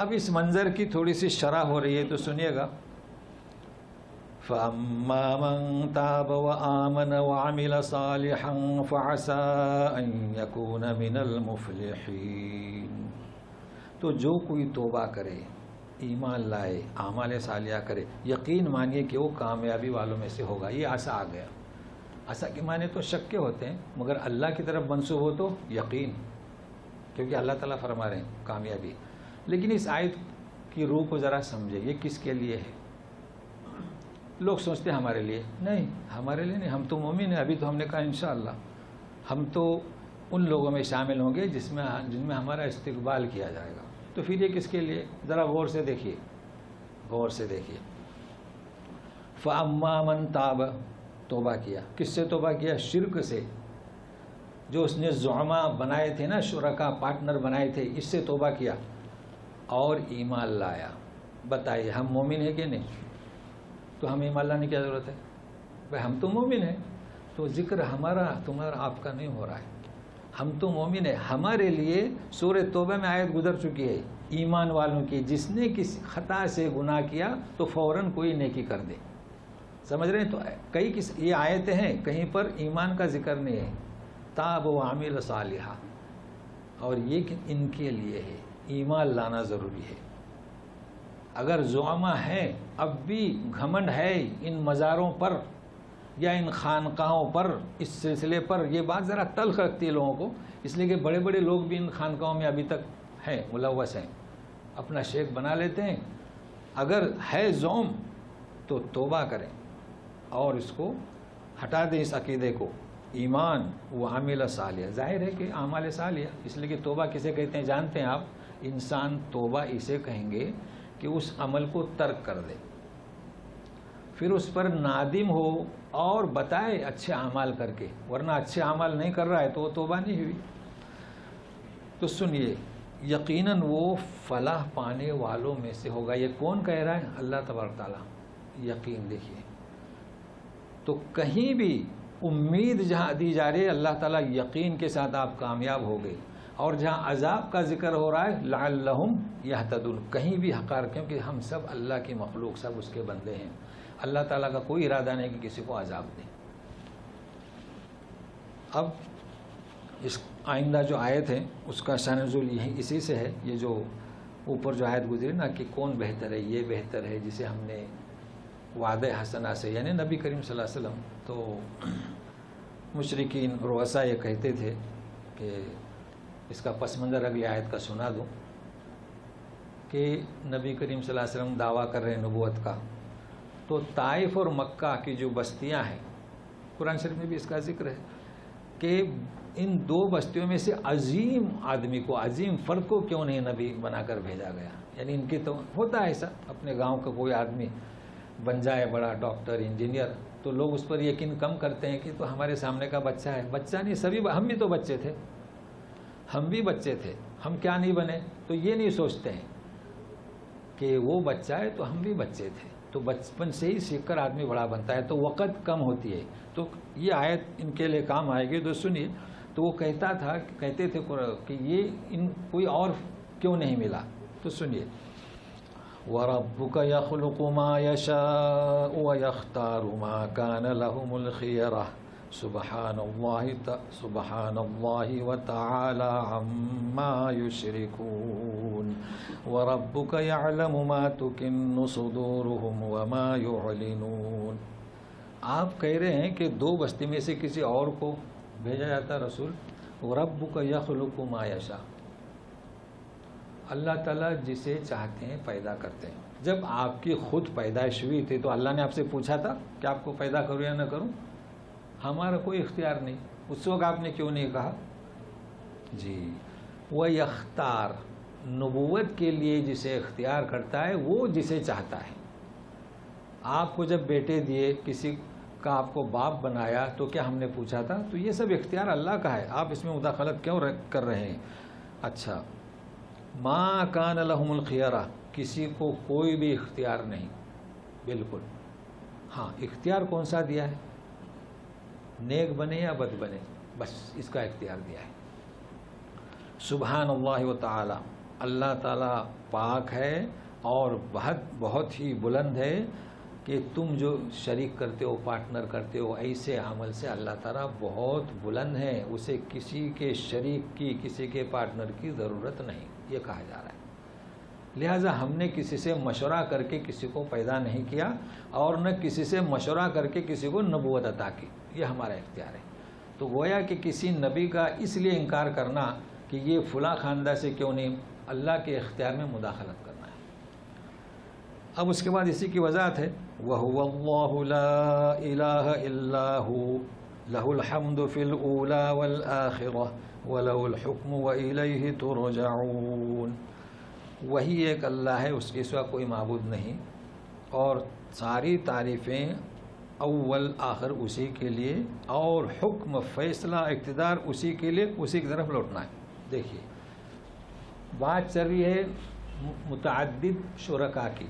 اب اس منظر کی تھوڑی سی شرح ہو رہی ہے تو سنیے گا. فَأَمَّا مَن تَابَ وَآمَنَ وَعَمِلَ صَالِحًا فَعَسَىٰ أَن يَكُونَ مِنَ الْمُفْلِحِينَ. تو جو کوئی توبہ کرے، ایمان لائے، اعمال صالحہ کرے، یقین مانیے کہ وہ کامیابی والوں میں سے ہوگا. یہ عسا آ گیا. عسا کے معنی تو شک کے ہوتے ہیں، مگر اللہ کی طرف منسوب ہو تو یقین، کیونکہ اللہ تعالیٰ فرما رہے ہیں کامیابی. لیکن اس آیت کی روح کو ذرا سمجھے، یہ کس کے لیے ہے؟ لوگ سوچتے ہیں ہمارے لیے. نہیں، ہمارے لیے نہیں. ہم تو مومن ہیں. ابھی تو ہم نے کہا انشاءاللہ ہم تو ان لوگوں میں شامل ہوں گے جن میں ہمارا استقبال کیا جائے گا. تو پھر یہ کس کے لیے؟ ذرا غور سے دیکھیے، غور سے دیکھیے. فَأَمَّا مَن تَابَ، توبہ کیا. کس سے توبہ کیا؟ شرک سے. جو اس نے زعما بنائے تھے نا، شرکا پارٹنر بنائے تھے، اس سے توبہ کیا. اور ایمان لایا. بتائیے ہم مومن ہیں کہ نہیں؟ تو ہم ایمان لانے کی کیا ضرورت ہے؟ بھائی ہم تو مومن ہیں. تو ذکر ہمارا تمہارا آپ کا نہیں ہو رہا ہے. ہم تو مومن ہیں. ہمارے لیے سورہ توبہ میں آیت گزر چکی ہے ایمان والوں کی. جس نے کسی خطا سے گناہ کیا تو فوراً کوئی نیکی کر دے. سمجھ رہے ہیں؟ تو یہ آیتیں ہیں، کہیں پر ایمان کا ذکر نہیں ہے. تاب وعمل صالحا، اور یہ کہ ان کے لیے ہے. ایمان لانا ضروری ہے. اگر زعما ہے، اب بھی گھمنڈ ہے ان مزاروں پر یا ان خانقاہوں پر، اس سلسلے پر، یہ بات ذرا تلخ رکھتی ہے لوگوں کو، اس لیے کہ بڑے بڑے لوگ بھی ان خانقاہوں میں ابھی تک ہیں، ملوث ہیں، اپنا شیخ بنا لیتے ہیں. اگر ہے زوم تو توبہ کریں اور اس کو ہٹا دیں، اس عقیدے کو. ایمان و عامل صالح، ظاہر ہے کہ اعمال صالح، اس لیے کہ توبہ کسے کہتے ہیں جانتے ہیں آپ؟ انسان توبہ اسے کہیں گے کہ اس عمل کو ترک کر دے، پھر اس پر نادم ہو اور بتائے اچھے اعمال کر کے. ورنہ اچھے اعمال نہیں کر رہا ہے تو وہ توبہ نہیں ہوئی. تو سنیے، یقیناً وہ فلاح پانے والوں میں سے ہوگا. یہ کون کہہ رہا ہے؟ اللہ تبارک تعالیٰ. یقین دیکھیے، تو کہیں بھی امید جہاں دی جا رہی ہے اللہ تعالیٰ یقین کے ساتھ آپ کامیاب ہو گئے، اور جہاں عذاب کا ذکر ہو رہا ہے لعلہم یہتدون، کہیں بھی حقار، کیونکہ ہم سب اللہ کی مخلوق، سب اس کے بندے ہیں. اللہ تعالیٰ کا کوئی ارادہ نہیں کہ کسی کو عذاب دیں. اب اس آئندہ جو آیت ہے اس کا شان نزول یہی اسی سے ہے. یہ جو اوپر جو آیت گزری نا کہ کون بہتر ہے، یہ بہتر ہے جسے ہم نے وعدہ حسنہ سے، یعنی نبی کریم صلی اللہ علیہ وسلم. تو مشرکین رؤسا یہ کہتے تھے کہ اس کا پس منظر اگلی آیت کا سنا دوں کہ نبی کریم صلی اللہ علیہ وسلم دعویٰ کر رہے ہیں نبوت کا. تو طائف اور مکہ کی جو بستیاں ہیں، قرآن شریف میں بھی اس کا ذکر ہے کہ ان دو بستیوں میں سے عظیم آدمی کو، عظیم فرد کو کیوں نہیں نبی بنا کر بھیجا گیا. یعنی ان کی تو ہوتا ہے ایسا، اپنے گاؤں کا کوئی آدمی بن جائے بڑا ڈاکٹر، انجینئر، تو لوگ اس پر یقین کم کرتے ہیں کہ تو ہمارے سامنے کا بچہ ہے. بچہ نہیں، سبھی ہم بھی تو بچے تھے، ہم بھی بچے تھے، ہم کیا نہیں بنے. تو یہ نہیں سوچتے ہیں کہ وہ بچہ ہے تو ہم بھی بچے تھے. تو بچپن سے ہی سیکھ کر آدمی بڑا بنتا ہے، تو وقت کم ہوتی ہے. تو یہ آیت ان کے لیے کام آئے گی. تو سنیے، تو وہ کہتے تھے کہ یہ ان کوئی اور کیوں نہیں ملا. تو سنیے، وَرَبُّكَ يَخْلُقُ مَا يَشَاءُ وَيَخْتَارُ مَا كَانَ لَهُمُ الْخِيَرَةُ سبحان اللہ وتعالی عما یشرکون وربک یعلم ما تکن صدورہم وما یعلنون. آپ کہہ رہے ہیں کہ دو بستی میں سے کسی اور کو بھیجا جاتا رسول. وربک یخلق ما یشاء، اللہ تعالیٰ جسے چاہتے ہیں پیدا کرتے ہیں. جب آپ کی خود پیدائش ہوئی تھی تو اللہ نے آپ سے پوچھا تھا کہ آپ کو پیدا کروں یا نہ کروں؟ ہمارا کوئی اختیار نہیں. اس وقت آپ نے کیوں نہیں کہا؟ جی وہ یختار، نبوت کے لیے جسے اختیار کرتا ہے وہ جسے چاہتا ہے. آپ کو جب بیٹے دیے، کسی کا آپ کو باپ بنایا تو کیا ہم نے پوچھا تھا؟ تو یہ سب اختیار اللہ کا ہے، آپ اس میں مداخلت کیوں کر رہے ہیں؟ اچھا، ما کان لہم الخیارہ، کسی کو کوئی بھی اختیار نہیں، بالکل. ہاں، اختیار کون سا دیا ہے؟ نیک بنے یا بد بنے، بس اس کا اختیار دیا ہے. سبحان اللہ و تعالی، اللہ تعالیٰ پاک ہے اور بہت ہی بلند ہے کہ تم جو شریک کرتے ہو، پارٹنر کرتے ہو ایسے عمل سے اللہ تعالیٰ بہت بلند ہے. اسے کسی کے شریک کی، کسی کے پارٹنر کی ضرورت نہیں، یہ کہا جا رہا ہے. لہٰذا ہم نے کسی سے مشورہ کر کے کسی کو پیدا نہیں کیا اور نہ کسی سے مشورہ کر کے کسی کو نبوت عطا کی، یہ ہمارا اختیار ہے. تو گویا کہ کسی نبی کا اس لیے انکار کرنا کہ یہ فلاں خاندان سے کیوں نہیں، اللہ کے اختیار میں مداخلت کرنا ہے. اب اس کے بعد اسی کی وضاحت ہے، وَهُوَ اللَّهُ لَا إِلَٰهَ إِلَّا هُوَ لَهُ الْحَمْدُ فِي الْأُولَىٰ وَالْآخِرَةِ وَلَهُ الْحُكْمُ وَإِلَيْهِ تُرْجَعُونَ. وہی ایک اللہ ہے، اس کے سوا کوئی معبود نہیں، اور ساری تعریفیں اول آخر اسی کے لیے، اور حکم، فیصلہ، اقتدار اسی کے لیے، اسی کی طرف لوٹنا ہے. دیکھیے بات چل رہی ہے متعدد شرکا کی،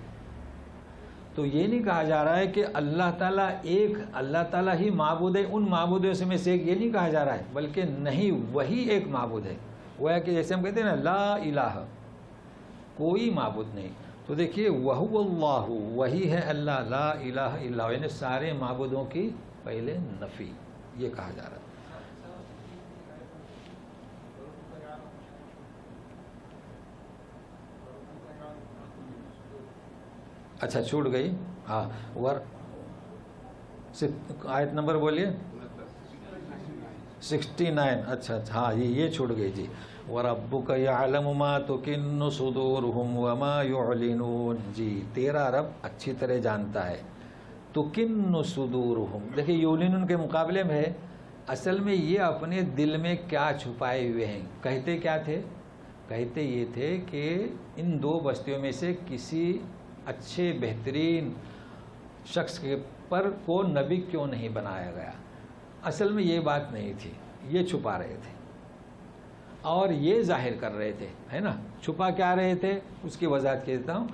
تو یہ نہیں کہا جا رہا ہے کہ اللہ تعالیٰ ایک، اللہ تعالیٰ ہی معبود ہے، ان معبودوں سے میں سے ایک، یہ نہیں کہا جا رہا ہے، بلکہ نہیں، وہی ایک معبود ہے. وہ ہے کہ جیسے ہم کہتے ہیں نا لا الہ، کوئی معبود نہیں. تو دیکھیے وَهُوَ اللَّهُ، وہی ہے اللہ، لا الہ الا ہو، یعنی سارے معبودوں کی پہلے نفی، یہ کہا جا رہا ہے. اچھا چھوٹ گئی، ہاں، آیت نمبر بولیے 69. اچھا ہاں یہ چھوٹ گئی جی. وَرَبُّكَ يَعْلَمُ مَا تُكِنُّ صُدُورُهُمْ وَمَا يُعْلِنُونَ. جی تیرا رب اچھی طرح جانتا ہے. تُكِنُّ صُدُورُهُمْ، دیکھیں یعلنون کے مقابلے میں ہے، اصل میں یہ اپنے دل میں کیا چھپائے ہوئے ہیں. کہتے کیا تھے؟ کہتے یہ تھے کہ ان دو بستیوں میں سے کسی اچھے بہترین شخص کے پر کو نبی کیوں نہیں بنایا گیا. اصل میں یہ بات نہیں تھی، یہ چھپا رہے تھے اور یہ ظاہر کر رہے تھے، ہے نا. چھپا کیا رہے تھے اس کی وضاحت کہتا ہوں.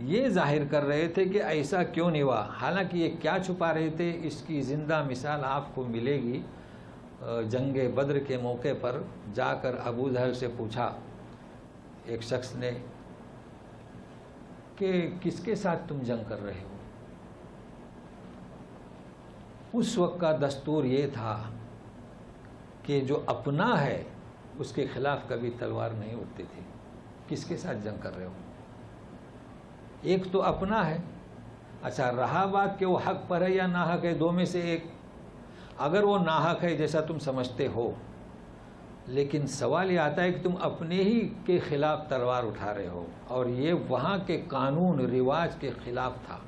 یہ ظاہر کر رہے تھے کہ ایسا کیوں نہیں ہوا، حالانکہ یہ کیا چھپا رہے تھے اس کی زندہ مثال آپ کو ملے گی. جنگ بدر کے موقع پر جا کر ابو جہل سے پوچھا ایک شخص نے کہ کس کے ساتھ تم جنگ کر رہے ہو. اس وقت کا دستور یہ تھا کہ جو اپنا ہے اس کے خلاف کبھی تلوار نہیں اٹھتی تھی. کس کے ساتھ جنگ کر رہے ہو؟ ایک تو اپنا ہے. اچھا رہا بات کہ وہ حق پر ہے یا ناحق ہے، دو میں سے ایک. اگر وہ ناحق ہے جیسا تم سمجھتے ہو، لیکن سوال یہ آتا ہے کہ تم اپنے ہی کے خلاف تلوار اٹھا رہے ہو، اور یہ وہاں کے قانون رواج کے خلاف تھا.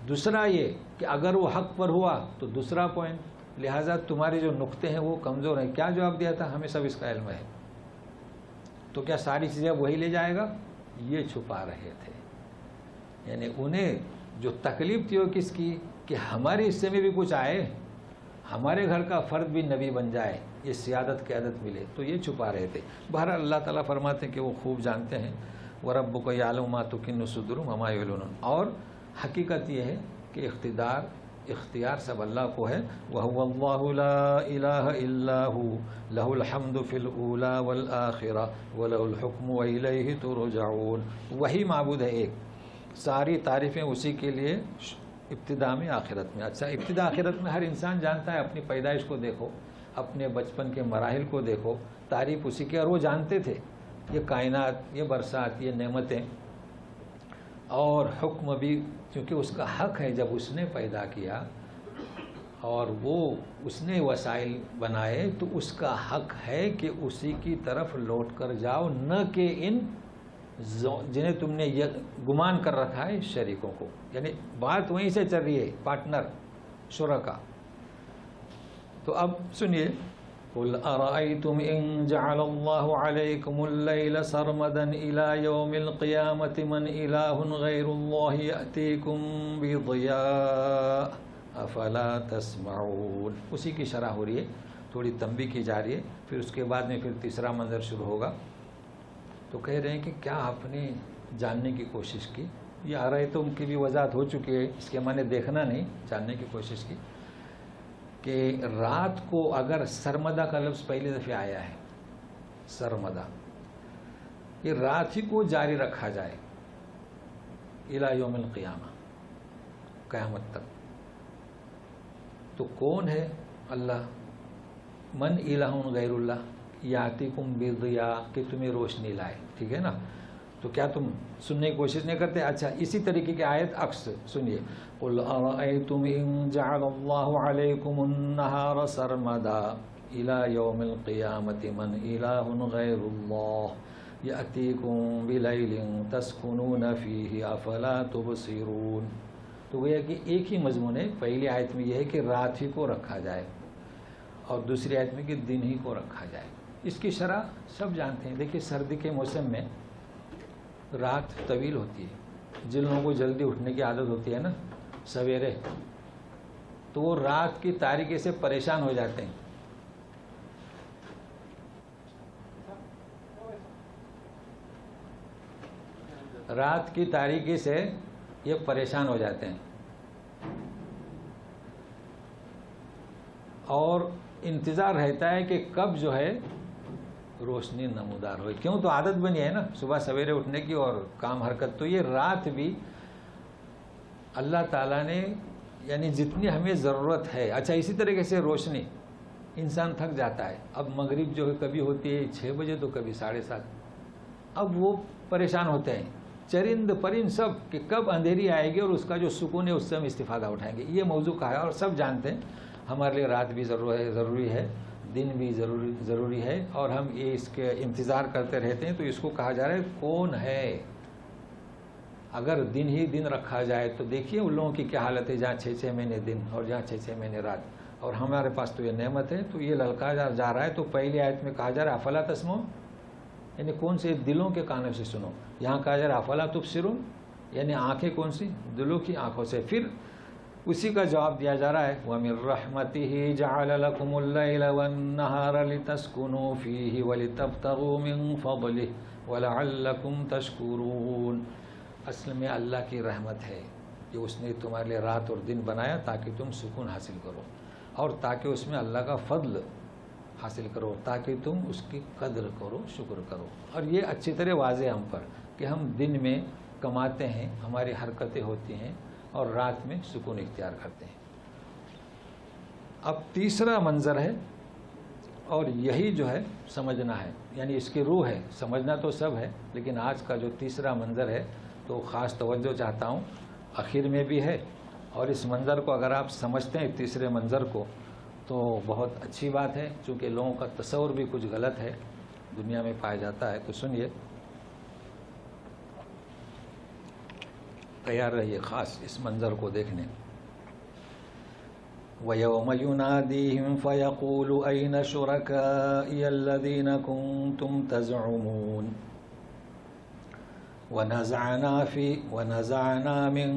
دوسرا یہ کہ اگر وہ حق پر ہوا تو دوسرا پوائنٹ، لہٰذا تمہارے جو نقطے ہیں وہ کمزور ہیں. کیا جواب دیا تھا؟ ہمیں سب اس کا علم ہے. تو کیا ساری چیزیں وہی لے جائے گا؟ یہ چھپا رہے تھے. یعنی انہیں جو تکلیف تھی وہ کس کی کہ ہمارے حصے میں بھی کچھ آئے، ہمارے گھر کا فرد بھی نبی بن جائے، یہ سیادت قیادت ملے، تو یہ چھپا رہے تھے. بہرحال اللہ تعالیٰ فرماتے ہیں کہ وہ خوب جانتے ہیں. وَرَبُّكَ يَعْلَمُ مَا تُكِنُّ صُدُورُهُمْ وَمَا يُعْلِنُونَ. اور حقیقت یہ ہے کہ اختیار سب اللہ کو ہے. وَهُوَ اللَّهُ لَا إِلَٰهَ إِلَّا هُوَ لَهُ الْحَمْدُ فِي الْأُولَىٰ وَالْآخِرَةِ وَلَهُ الْحُكْمُ وَإِلَيْهِ تُرْجَعُونَ. وہی معبود ہے ایک، ساری تعریفیں اسی کے لیے، ابتدا میں آخرت میں. اچھا ابتدا آخرت میں ہر انسان جانتا ہے. اپنی پیدائش کو دیکھو، اپنے بچپن کے مراحل کو دیکھو، تعریف اسی کی. اور وہ جانتے تھے یہ کائنات، یہ برسات، یہ نعمتیں، اور حکم بھی چونکہ اس کا حق ہے. جب اس نے پیدا کیا اور وہ اس نے وسائل بنائے تو اس کا حق ہے کہ اسی کی طرف لوٹ کر جاؤ، نہ کہ ان جنہیں تم نے گمان کر رکھا ہے شریکوں کو، یعنی بات وہیں سے چل رہی ہے، پارٹنر، شرکا۔ تو اب سنیے، قل ارأيتم ان جعل الله عليكم الليل سرمدا الى يوم القيامة من اله غير الله يأتيكم بضياء افلا تسمعون۔ اسی کی شرح ہو رہی ہے، تھوڑی تنبیہ کی جا رہی ہے، پھر اس کے بعد میں پھر تیسرا منظر شروع ہوگا۔ تو کہہ رہے ہیں کہ کیا آپ نے جاننے کی کوشش کی؟ یہ ارأیتم کی بھی وضاحت ہو چکی ہے، اس کے معنی دیکھنا نہیں، جاننے کی کوشش کی کہ رات کو اگر سرمدہ کا لفظ پہلی دفعہ آیا ہے، سرمدہ، یہ رات ہی کو جاری رکھا جائے الی یوم القیامہ، قیامت تک، تو کون ہے؟ اللہ۔ من الہ غیر اللہ یاتیکم بضیاء، کہ تمہیں روشنی لائے، ٹھیک ہے نا؟ تو کیا تم سننے کی کوشش نہیں کرتے؟ اچھا، اسی طریقے کی آیت عکس سنیے، قل ارأیتم ان جعل اللہ علیکم النہار سرمدا الی یوم القیامة من الہ غیر اللہ یأتیکم بلیل تسکنون فیہ افلا تبصرون۔ تو وہ ہے کہ ایک ہی مضمون ہے، پہلی آیت میں یہ ہے کہ رات ہی کو رکھا جائے، اور دوسری آیت میں کہ دن ہی کو رکھا جائے۔ اس کی شرح سب جانتے ہیں۔ دیکھیے، سردی کے موسم میں رات طویل ہوتی ہے، جن لوگوں کو جلدی اٹھنے کی عادت ہوتی ہے نا سویرے، تو وہ رات کی تاریکی سے پریشان ہو جاتے ہیں۔ رات کی تاریکی سے یہ پریشان ہو جاتے ہیں، اور انتظار رہتا ہے کہ کب جو ہے روشنی نمودار ہوئی، کیوں؟ تو عادت بنی ہے نا صبح سویرے اٹھنے کی اور کام حرکت۔ تو یہ رات بھی اللہ تعالیٰ نے، یعنی جتنی ہمیں ضرورت ہے۔ اچھا، اسی طریقے سے روشنی، انسان تھک جاتا ہے، اب مغرب جو ہے کبھی ہوتی ہے 6 بجے تو کبھی 7:30، اب وہ پریشان ہوتے ہیں، چرند پرند سب، کہ کب اندھیری آئے گی اور اس کا جو سکون ہے اس سے ہم استفادہ اٹھائیں گے۔ یہ موضوع کہا ہے، اور سب جانتے ہیں ہمارے لیے رات بھی ضروری ہے، دن بھی ضروری ہے، اور ہم یہ اس کے انتظار کرتے رہتے ہیں۔ تو اس کو کہا جا رہا ہے کون ہے؟ اگر دن ہی دن رکھا جائے تو دیکھیے ان لوگوں کی کیا حالت ہے جہاں 6 مہینے دن اور جہاں 6 مہینے رات، اور ہمارے پاس تو یہ نعمت ہے۔ تو یہ للکارا جا رہا ہے، تو پہلی آیت میں کہا جا رہا ہے افلا تسمعون، یعنی کون سے دلوں کے کانوں سے سنو۔ یہاں کہا جا رہا ہے افلا تبصرون، یعنی آنکھیں کون سی؟ دلوں کی آنکھوں سے۔ پھر اسی کا جواب دیا جا رہا ہے وَمِن رَحْمَتِهِ جَعَلَ لَكُمُ اللَّيْلَ وَالنَّهَارَ لِتَسْكُنُوا فِيهِ وَلِتَبْتَغُوا مِن فَضْلِهِ وَلَعَلَّكُمْ تَشْكُرُونَ۔ اصل میں اللہ کی رحمت ہے کہ اس نے تمہارے لیے رات اور دن بنایا تاکہ تم سکون حاصل کرو، اور تاکہ اس میں اللہ کا فضل حاصل کرو، تاکہ تم اس کی قدر کرو، شکر کرو۔ اور یہ اچھی طرح واضح ہم پر کہ ہم دن میں کماتے ہیں، ہماری حرکتیں ہوتی ہیں، اور رات میں سکون اختیار کرتے ہیں۔ اب تیسرا منظر ہے، اور یہی جو ہے سمجھنا ہے، یعنی اس کی روح ہے، سمجھنا تو سب ہے، لیکن آج کا جو تیسرا منظر ہے تو خاص توجہ چاہتا ہوں، آخر میں بھی ہے، اور اس منظر کو اگر آپ سمجھتے ہیں تیسرے منظر کو تو بہت اچھی بات ہے، چونکہ لوگوں کا تصور بھی کچھ غلط ہے، دنیا میں پایا جاتا ہے۔ تو سنیے، تیار رہیے خاص اس منظر کو دیکھنے۔ وَيَوْمَ يُنَادِيهِمْ فَيَقُولُ أَيْنَ شُرَكَائِيَ الَّذِينَ كُنتُمْ تَزْعُمُونَ وَنَزَعْنَا مِن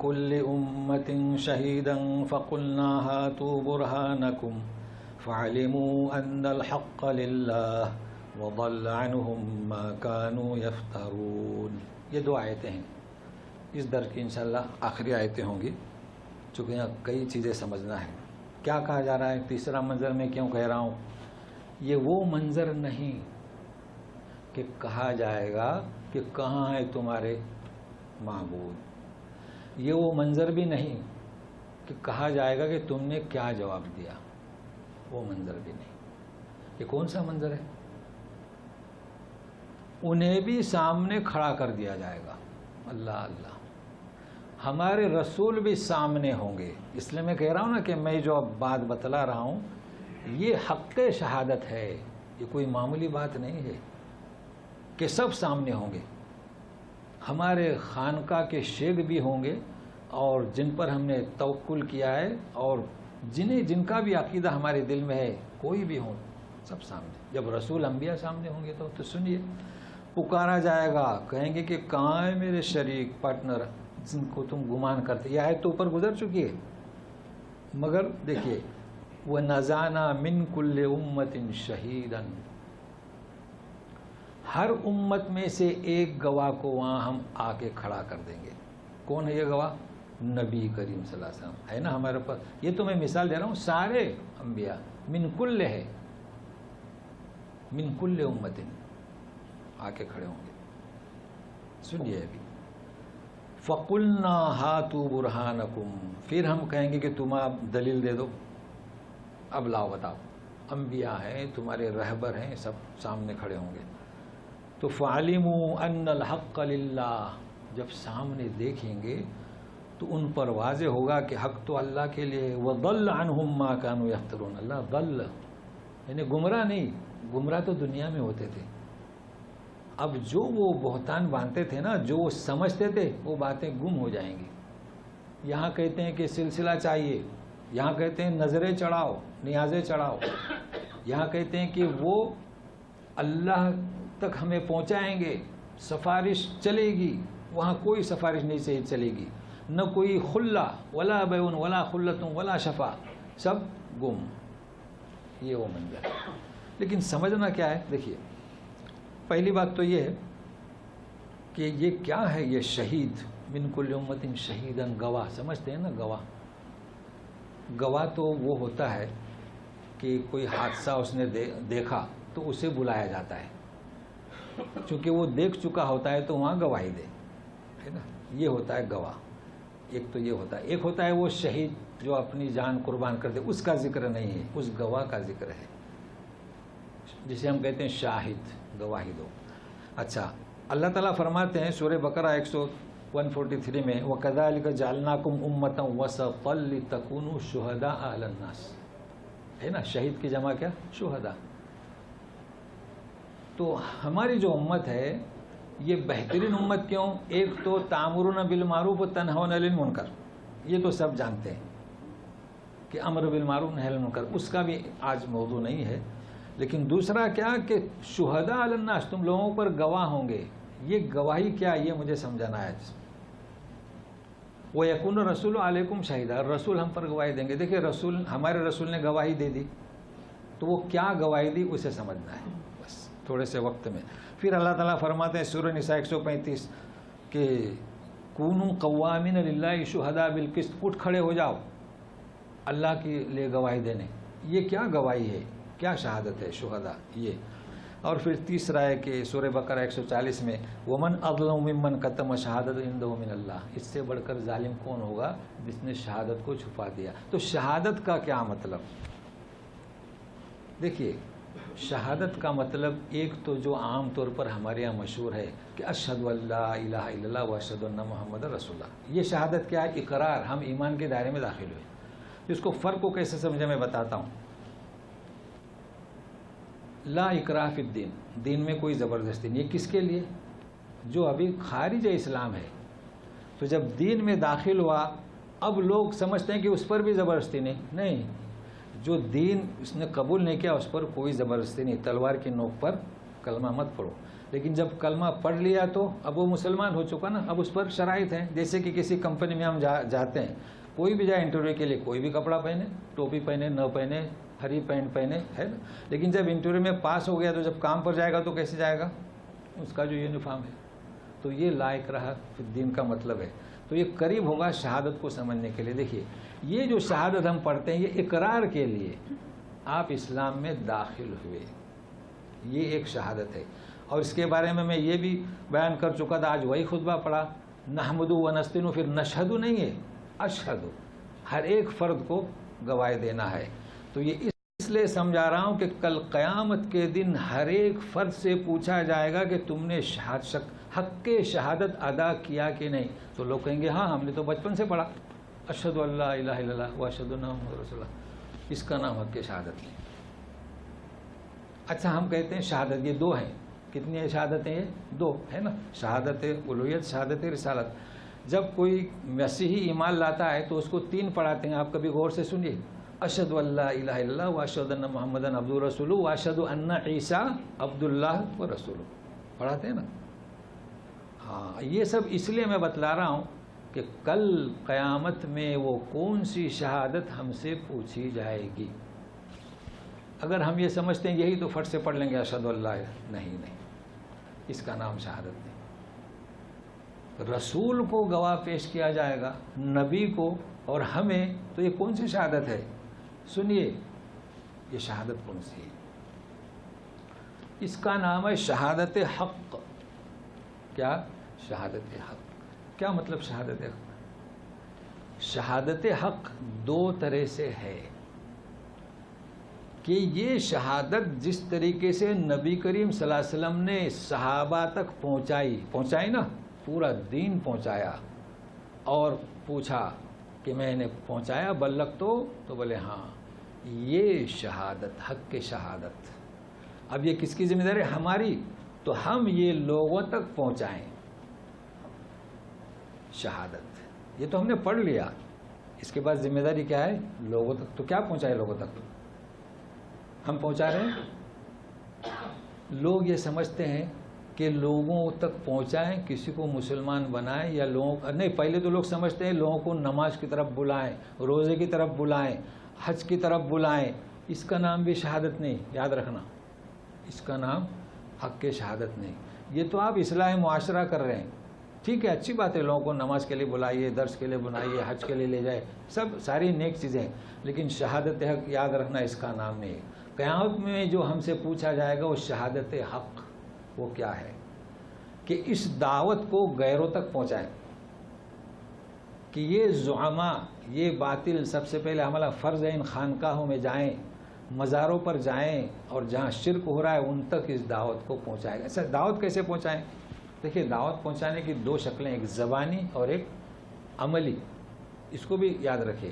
كُلِّ أُمَّةٍ شَهِيدًا فَقُلْنَا هَاتُوا بُرْهَانَكُمْ فَعَلِمُوا أَنَّ الْحَقَّ لِلَّهِ وَضَلَّ عَنْهُمْ مَا كَانُوا يَفْتَرُونَ۔ یہ دو آیتیں ہیں، اس در کی انشاءاللہ آخری آیتیں ہوں گی، چونکہ یہاں کئی چیزیں سمجھنا ہے۔ کیا کہا جا رہا ہے؟ تیسرا منظر میں کیوں کہہ رہا ہوں؟ یہ وہ منظر نہیں کہ کہا جائے گا کہ کہاں ہے تمہارے معبود، یہ وہ منظر بھی نہیں کہ کہا جائے گا کہ تم نے کیا جواب دیا، وہ منظر بھی نہیں۔ یہ کون سا منظر ہے؟ انہیں بھی سامنے کھڑا کر دیا جائے گا۔ اللہ اللہ، ہمارے رسول بھی سامنے ہوں گے۔ اس لیے میں کہہ رہا ہوں نا کہ میں جو اب بات بتلا رہا ہوں یہ حق شہادت ہے، یہ کوئی معمولی بات نہیں ہے کہ سب سامنے ہوں گے۔ ہمارے خانقاہ کے شیخ بھی ہوں گے اور جن پر ہم نے توکل کیا ہے اور جن کا بھی عقیدہ ہمارے دل میں ہے کوئی بھی ہوں سب سامنے. جب رسول انبیاء سامنے ہوں گے تو سنیے پکارا جائے گا, کہیں گے کہ کہاں ہے میرے شریک پارٹنر جن کو تم گمان کرتے. یہ آیت تو اوپر گزر چکی ہے, مگر دیکھیے وَنَزَعْنَا مِن كُلِّ أُمَّةٍ شَهِيدًا, ہر امت میں سے ایک گواہ کو وہاں ہم آ کے کھڑا کر دیں گے. کون ہے یہ گواہ؟ نبی کریم صلی اللہ علیہ وسلم ہے نا ہمارے پاس. یہ تو میں مثال دے رہا ہوں, سارے انبیاء من کل ہے, من کل امتن آ کے کھڑے ہوں گے. سنیے ابھی فَقُلْنَا هَاتُوا بُرْهَانَكُمْ, پھر ہم کہیں گے کہ تم آپ دلیل دے دو, اب لاؤ بتاؤ. انبیاء ہیں, تمہارے رہبر ہیں, سب سامنے کھڑے ہوں گے. تو فَعَلِمُوا أَنَّ الْحَقَّ لِلَّهِ, جب سامنے دیکھیں گے تو ان پر واضح ہوگا کہ حق تو اللہ کے لیے. وَضَلَّ عَنْهُمْ مَا كَانُوا يَفْتَرُونَ, اللہ ضل یعنی گمراہ نہیں, گمراہ تو دنیا میں ہوتے تھے. اب جو وہ بہتان باندھتے تھے نا, جو وہ سمجھتے تھے, وہ باتیں گم ہو جائیں گی. یہاں کہتے ہیں کہ سلسلہ چاہیے, یہاں کہتے ہیں نظریں چڑھاؤ, نیازیں چڑھاؤ, یہاں کہتے ہیں کہ وہ اللہ تک ہمیں پہنچائیں گے, سفارش چلے گی. وہاں کوئی سفارش نہیں چلے گی, نہ کوئی خلا ولا بیون ولا خلت ولا شفا, سب گم. یہ وہ منظر. لیکن سمجھنا کیا ہے, دیکھیے پہلی بات تو یہ ہے کہ یہ کیا ہے, یہ شہید من کل امت شہیدن, گواہ سمجھتے ہیں نا. گواہ تو وہ ہوتا ہے کہ کوئی حادثہ اس نے دیکھا تو اسے بلایا جاتا ہے, چونکہ وہ دیکھ چکا ہوتا ہے تو وہاں گواہی دے, ہے نا. یہ ہوتا ہے گواہ. ایک تو یہ ہوتا ہے. ایک ہوتا ہے وہ شہید جو اپنی جان قربان کر دے, اس کا ذکر نہیں ہے, اس گواہ کا ذکر ہے, جسے ہم کہتے ہیں شاہد, گواہی دو. اچھا, اللہ تعالیٰ فرماتے ہیں سورہ بقرہ 143 میں وَكَذَلِكَ جَعَلْنَاكُمْ أُمَّةً وَسَطًا لِتَكُونُوا شُهَدَاءَ عَلَى النَّاسِ, ہے نا. شہید کی جمع کیا؟ شہداء. تو ہماری جو امت ہے یہ بہترین امت کیوں؟ ایک تو تأمرون بالمعروف و تنہون عن المنکر, یہ تو سب جانتے ہیں کہ امر بالمعروف نہی عن المنکر, اس کا بھی آج موضوع نہیں ہے. لیکن دوسرا کیا کہ شہداء علی الناس, تم لوگوں پر گواہ ہوں گے. یہ گواہی کیا, یہ مجھے سمجھانا ہے. وَيَكُونُ الرَّسُولُ عَلَيْكُمْ شَهِيدًا, رسول ہم پر گواہی دیں گے. دیکھیں رسول, ہمارے رسول نے گواہی دے دی, تو وہ کیا گواہی دی اسے سمجھنا ہے بس تھوڑے سے وقت میں. پھر اللہ تعالیٰ فرماتے ہیں سورہ نساء 135 کہ کونوا قوامین للہ شہداء بالقسط, اٹھ کھڑے ہو جاؤ اللہ کے لیے گواہی دینے. یہ کیا گواہی ہے, کیا شہادت ہے شہداء یہ. اور پھر تیسرا ہے کہ سورہ بقرہ 140 میں ومن اظلم ممن کتم شہادت عنده من اللہ, اس سے بڑھ کر ظالم کون ہوگا جس نے شہادت کو چھپا دیا. تو شہادت کا کیا مطلب؟ دیکھیے شہادت کا مطلب ایک تو جو عام طور پر ہمارے یہاں مشہور ہے کہ اشہد ان لا الہ الا اللہ و اشہد ان محمد رسول اللہ. یہ شہادت کیا ہے؟ اقرار, ہم ایمان کے دائرے میں داخل ہوئے. اس کو فرق کو کیسے سمجھے میں بتاتا ہوں. لا اکراہ فی الدین, دین میں کوئی زبردستی نہیں. یہ کس کے لیے؟ جو ابھی خارج اسلام ہے. تو جب دین میں داخل ہوا اب لوگ سمجھتے ہیں کہ اس پر بھی زبردستی نہیں. جو دین اس نے قبول نہیں کیا اس پر کوئی زبردستی نہیں. تلوار کی نوک پر کلمہ مت پڑھو. لیکن جب کلمہ پڑھ لیا تو اب وہ مسلمان ہو چکا نا, اب اس پر شرائط ہیں. جیسے کہ کسی کمپنی میں ہم جاتے ہیں, کوئی بھی جائے انٹرویو کے لیے, کوئی بھی کپڑا پہنے, ٹوپی پہنے نہ پہنے, ہری پینٹ پہنے, ہے نا. لیکن جب انٹرویو میں پاس ہو گیا تو جب کام پر جائے گا تو کیسے جائے گا؟ اس کا جو یونیفارم ہے. تو یہ لا اکراہ فی الدین کا مطلب ہے. تو یہ قریب ہوگا شہادت کو سمجھنے کے لیے. دیکھیے یہ جو شہادت ہم پڑھتے ہیں یہ اقرار کے لیے آپ اسلام میں داخل ہوئے, یہ ایک شہادت ہے. اور اس کے بارے میں یہ بھی بیان کر چکا تھا, آج وہی خطبہ پڑھا. نحمدو و نستعینو, پھر نشہدو نہیں ہے, اشہدو. ہر ایک فرد کو گواہی دینا ہے. تو یہ اس لیے سمجھا رہا ہوں کہ کل قیامت کے دن ہر ایک فرد سے پوچھا جائے گا کہ تم نے حق کے شہادت ادا کیا کہ نہیں. تو لوگ کہیں گے ہاں ہم نے تو بچپن سے پڑھا اشہد ان لا الہ الا اللہ و اشہد ان محمد رسول اللہ, اس کا نام حق کے شہادت ہے. اچھا ہم کہتے ہیں شہادت یہ دو ہیں, کتنی ہے شہادتیں؟ یہ 2 ہے نا، شہادت الوہیت، شہادت رسالت۔ جب کوئی مسیحی ایمان لاتا ہے تو اس کو 3 پڑھاتے ہیں، آپ کبھی غور سے سنیے، اشہد ان لا الہ الا اللہ واشہد ان محمدن عبدہ ورسولہ واشہد ان عیسیٰ عبد اللہ ورسولہ، پڑھاتے ہیں نا۔ ہاں، یہ سب اس لیے میں بتلا رہا ہوں کہ کل قیامت میں وہ کون سی شہادت ہم سے پوچھی جائے گی۔ اگر ہم یہ سمجھتے ہیں یہی تو فٹ سے پڑھ لیں گے اشہد اللہ، نہیں، اس کا نام شہادت نہیں۔ رسول کو گواہ پیش کیا جائے گا، نبی کو اور ہمیں، تو یہ کون سی شہادت ہے؟ سنیے، یہ شہادت کون سی ہے؟ اس کا نام ہے شہادت حق۔ کیا؟ شہادت حق۔ کیا مطلب شہادت حق؟ شہادت حق 2 طرح سے ہے کہ یہ شہادت جس طریقے سے نبی کریم صلی اللہ علیہ وسلم نے صحابہ تک پہنچائی نا، پورا دین پہنچایا اور پوچھا کہ میں نے پہنچایا، بلغ تو بولے ہاں، یہ شہادت، حق کی شہادت۔ اب یہ کس کی ذمہ داری؟ ہماری، تو ہم یہ لوگوں تک پہنچائیں شہادت۔ یہ تو ہم نے پڑھ لیا، اس کے بعد ذمہ داری کیا ہے؟ لوگوں تک۔ تو کیا پہنچائے لوگوں تک؟ ہم پہنچا رہے ہیں۔ لوگ یہ سمجھتے ہیں کہ لوگوں تک پہنچائیں، کسی کو مسلمان بنائیں، یا نہیں، پہلے تو لوگ سمجھتے ہیں لوگوں کو نماز کی طرف بلائیں، روزے کی طرف بلائیں، حج کی طرف بلائیں۔ اس کا نام بھی شہادت نہیں، یاد رکھنا، اس کا نام حق کی شہادت نہیں۔ یہ تو آپ اصلاح معاشرہ کر رہے ہیں، ٹھیک ہے، اچھی بات ہے، لوگوں کو نماز کے لیے بلائیے، درس کے لیے بلائیے، حج کے لیے لے جائے، سب ساری نیک چیزیں، لیکن شہادت حق یاد رکھنا اس کا نام نہیں ہے۔ قیامت میں جو ہم سے پوچھا جائے گا وہ شہادت حق، وہ کیا ہے؟ کہ اس دعوت کو غیروں تک پہنچائیں، کہ یہ زعماء، یہ باطل، سب سے پہلے ہمارا فرض ہے ان خانقاہوں میں جائیں، مزاروں پر جائیں، اور جہاں شرک ہو رہا ہے ان تک اس دعوت کو پہنچائے گا۔ ایسا دعوت کیسے پہنچائیں؟ دیکھیے، دعوت پہنچانے کی 2 شکلیں، ایک زبانی اور ایک عملی، اس کو بھی یاد رکھیے۔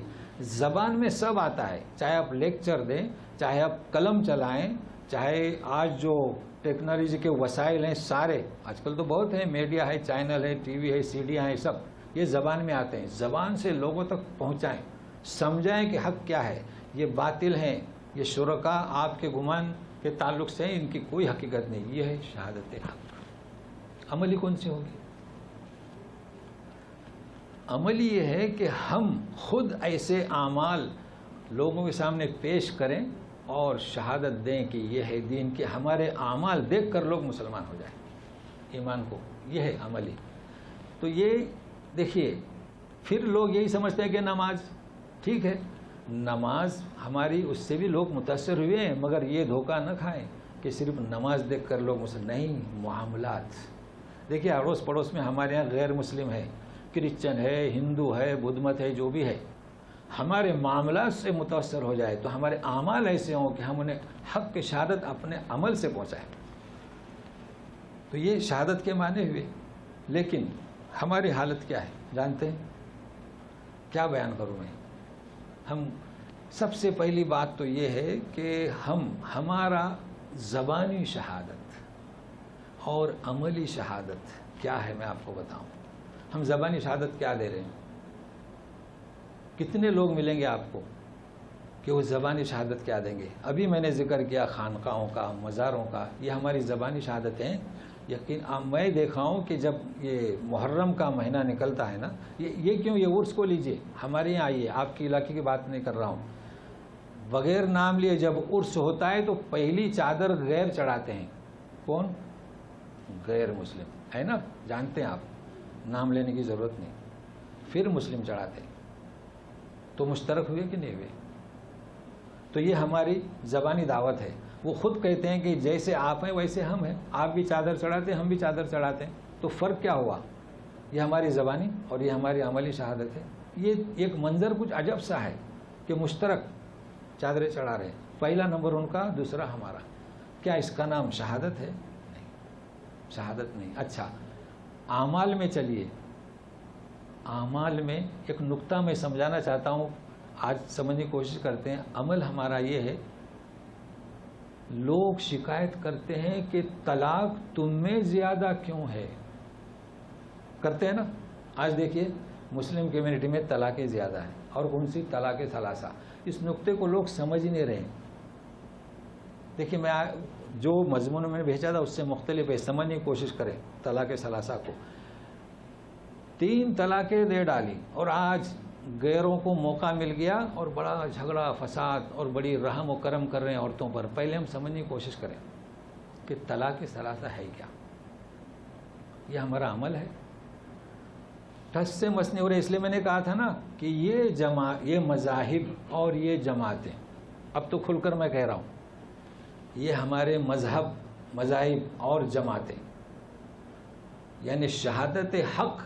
زبان میں سب آتا ہے، چاہے آپ لیکچر دیں، چاہے آپ قلم چلائیں، چاہے آج جو ٹیکنالوجی کے وسائل ہیں سارے، آج کل تو بہت ہیں، میڈیا ہے، چینل ہے، ٹی وی ہے، سی ڈیاں ہیں، سب یہ زبان میں آتے ہیں۔ زبان سے لوگوں تک پہنچائیں، سمجھائیں کہ حق کیا ہے، یہ باطل ہیں، یہ شرکاء آپ کے گمان کے تعلق سے ہیں، ان کی کوئی حقیقت نہیں، یہ ہے شہادت حق۔ عملی کون سی ہوگی؟ عملی یہ ہے کہ ہم خود ایسے اعمال لوگوں کے سامنے پیش کریں اور شہادت دیں کہ یہ ہے دین، کہ ہمارے اعمال دیکھ کر لوگ مسلمان ہو جائیں ایمان کو، یہ ہے عملی۔ تو یہ دیکھیے، پھر لوگ یہی سمجھتے ہیں کہ نماز ٹھیک ہے، نماز ہماری، اس سے بھی لوگ متاثر ہوئے ہیں، مگر یہ دھوکہ نہ کھائیں کہ صرف نماز دیکھ کر لوگ مسلم نہیں، معاملات دیکھیے، اڑوس پڑوس میں ہمارے ہاں غیر مسلم ہے، کرسچن ہے، ہندو ہے، بدھ مت ہے، جو بھی ہے، ہمارے معاملات سے متاثر ہو جائے تو ہمارے اعمال ایسے ہوں کہ ہم انہیں حق کی شہادت اپنے عمل سے پہنچائیں، تو یہ شہادت کے معنی ہوئے۔ لیکن ہماری حالت کیا ہے جانتے ہیں؟ کیا بیان کروں میں؟ ہم سب سے پہلی بات تو یہ ہے کہ ہمارا زبانی شہادت اور عملی شہادت کیا ہے، میں آپ کو بتاؤں۔ ہم زبانی شہادت کیا دے رہے ہیں؟ کتنے لوگ ملیں گے آپ کو کہ وہ زبانی شہادت کیا دیں گے؟ ابھی میں نے ذکر کیا خانقاہوں کا، مزاروں کا، یہ ہماری زبانی شہادت ہیں۔ یقین میں دیکھا ہوں کہ جب یہ محرم کا مہینہ نکلتا ہے نا، یہ کیوں، یہ عرس کو لیجئے، ہمارے یہاں آئیے، آپ کے علاقے کی بات نہیں کر رہا ہوں، بغیر نام لیے جب عرس ہوتا ہے تو پہلی چادر غیر چڑھاتے ہیں، کون؟ غیر مسلم ہے نا، جانتے ہیں آپ، نام لینے کی ضرورت نہیں، پھر مسلم چڑھاتے ہیں، تو مشترک ہوئے کہ نہیں ہوئے؟ تو یہ ہماری زبانی دعوت ہے۔ وہ خود کہتے ہیں کہ جیسے آپ ہیں ویسے ہم ہیں، آپ بھی چادر چڑھاتے ہیں، ہم بھی چادر چڑھاتے ہیں، تو فرق کیا ہوا؟ یہ ہماری زبانی اور یہ ہماری عملی شہادت ہے۔ یہ ایک منظر کچھ عجب سا ہے کہ مشترک چادریں چڑھا رہے ہیں، پہلا نمبر ان کا، دوسرا ہمارا، کیا اس کا نام شہادت ہے؟ نہیں، شہادت نہیں۔ اچھا، اعمال میں چلیے، اعمال میں ایک نقطہ میں سمجھانا چاہتا ہوں، آج سمجھنے کی کوشش کرتے ہیں۔ عمل ہمارا یہ ہے لوگ شکایت کرتے ہیں کہ طلاق تم میں زیادہ کیوں ہے، کرتے ہیں نا. آج دیکھیے مسلم کمیونٹی میں طلاقیں زیادہ ہیں، اور کون سی؟ طلاق ثلاثہ. اس نقطے کو لوگ سمجھ ہی نہیں رہے. دیکھیے میں جو مضمون میں بھیجا تھا اس سے مختلف ہے، سمجھنے کی کوشش کریں. طلاق ثلاثہ کو 3 طلاقیں دے ڈالی، اور آج غیروں کو موقع مل گیا اور بڑا جھگڑا فساد اور بڑی رحم و کرم کر رہے ہیں عورتوں پر. پہلے ہم سمجھنے کی کوشش کریں کہ طلاق ثلاثہ ہے کیا. یہ ہمارا عمل ہے، ٹس سے مس نہیں ہو رہے. اس لیے میں نے کہا تھا نا کہ یہ مذاہب اور یہ جماعتیں، اب تو کھل کر میں کہہ رہا ہوں، یہ ہمارے مذاہب اور جماعتیں، یعنی شہادت حق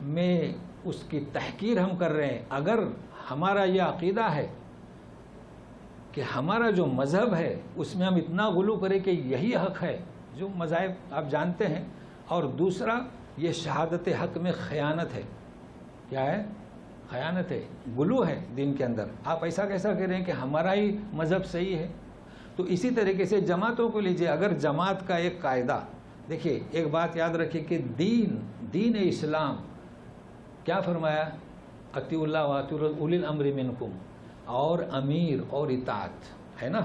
میں اس کی تحقیر ہم کر رہے ہیں. اگر ہمارا یہ عقیدہ ہے کہ ہمارا جو مذہب ہے اس میں ہم اتنا غلو کریں کہ یہی حق ہے، جو مذاہب آپ جانتے ہیں، اور دوسرا یہ شہادت حق میں خیانت ہے. کیا ہے؟ خیانت ہے، غلو ہے دین کے اندر. آپ ایسا کیسا کہہ رہے ہیں کہ ہمارا ہی مذہب صحیح ہے؟ تو اسی طریقے سے جماعتوں کو لیجئے. اگر جماعت کا ایک قاعدہ، دیکھیے ایک بات یاد رکھیے کہ دین اسلام کیا فرمایا؟ اطیعوا اللہ واطیعوا اولی الامر منکم، اور امیر اور اطاعت ہے نا.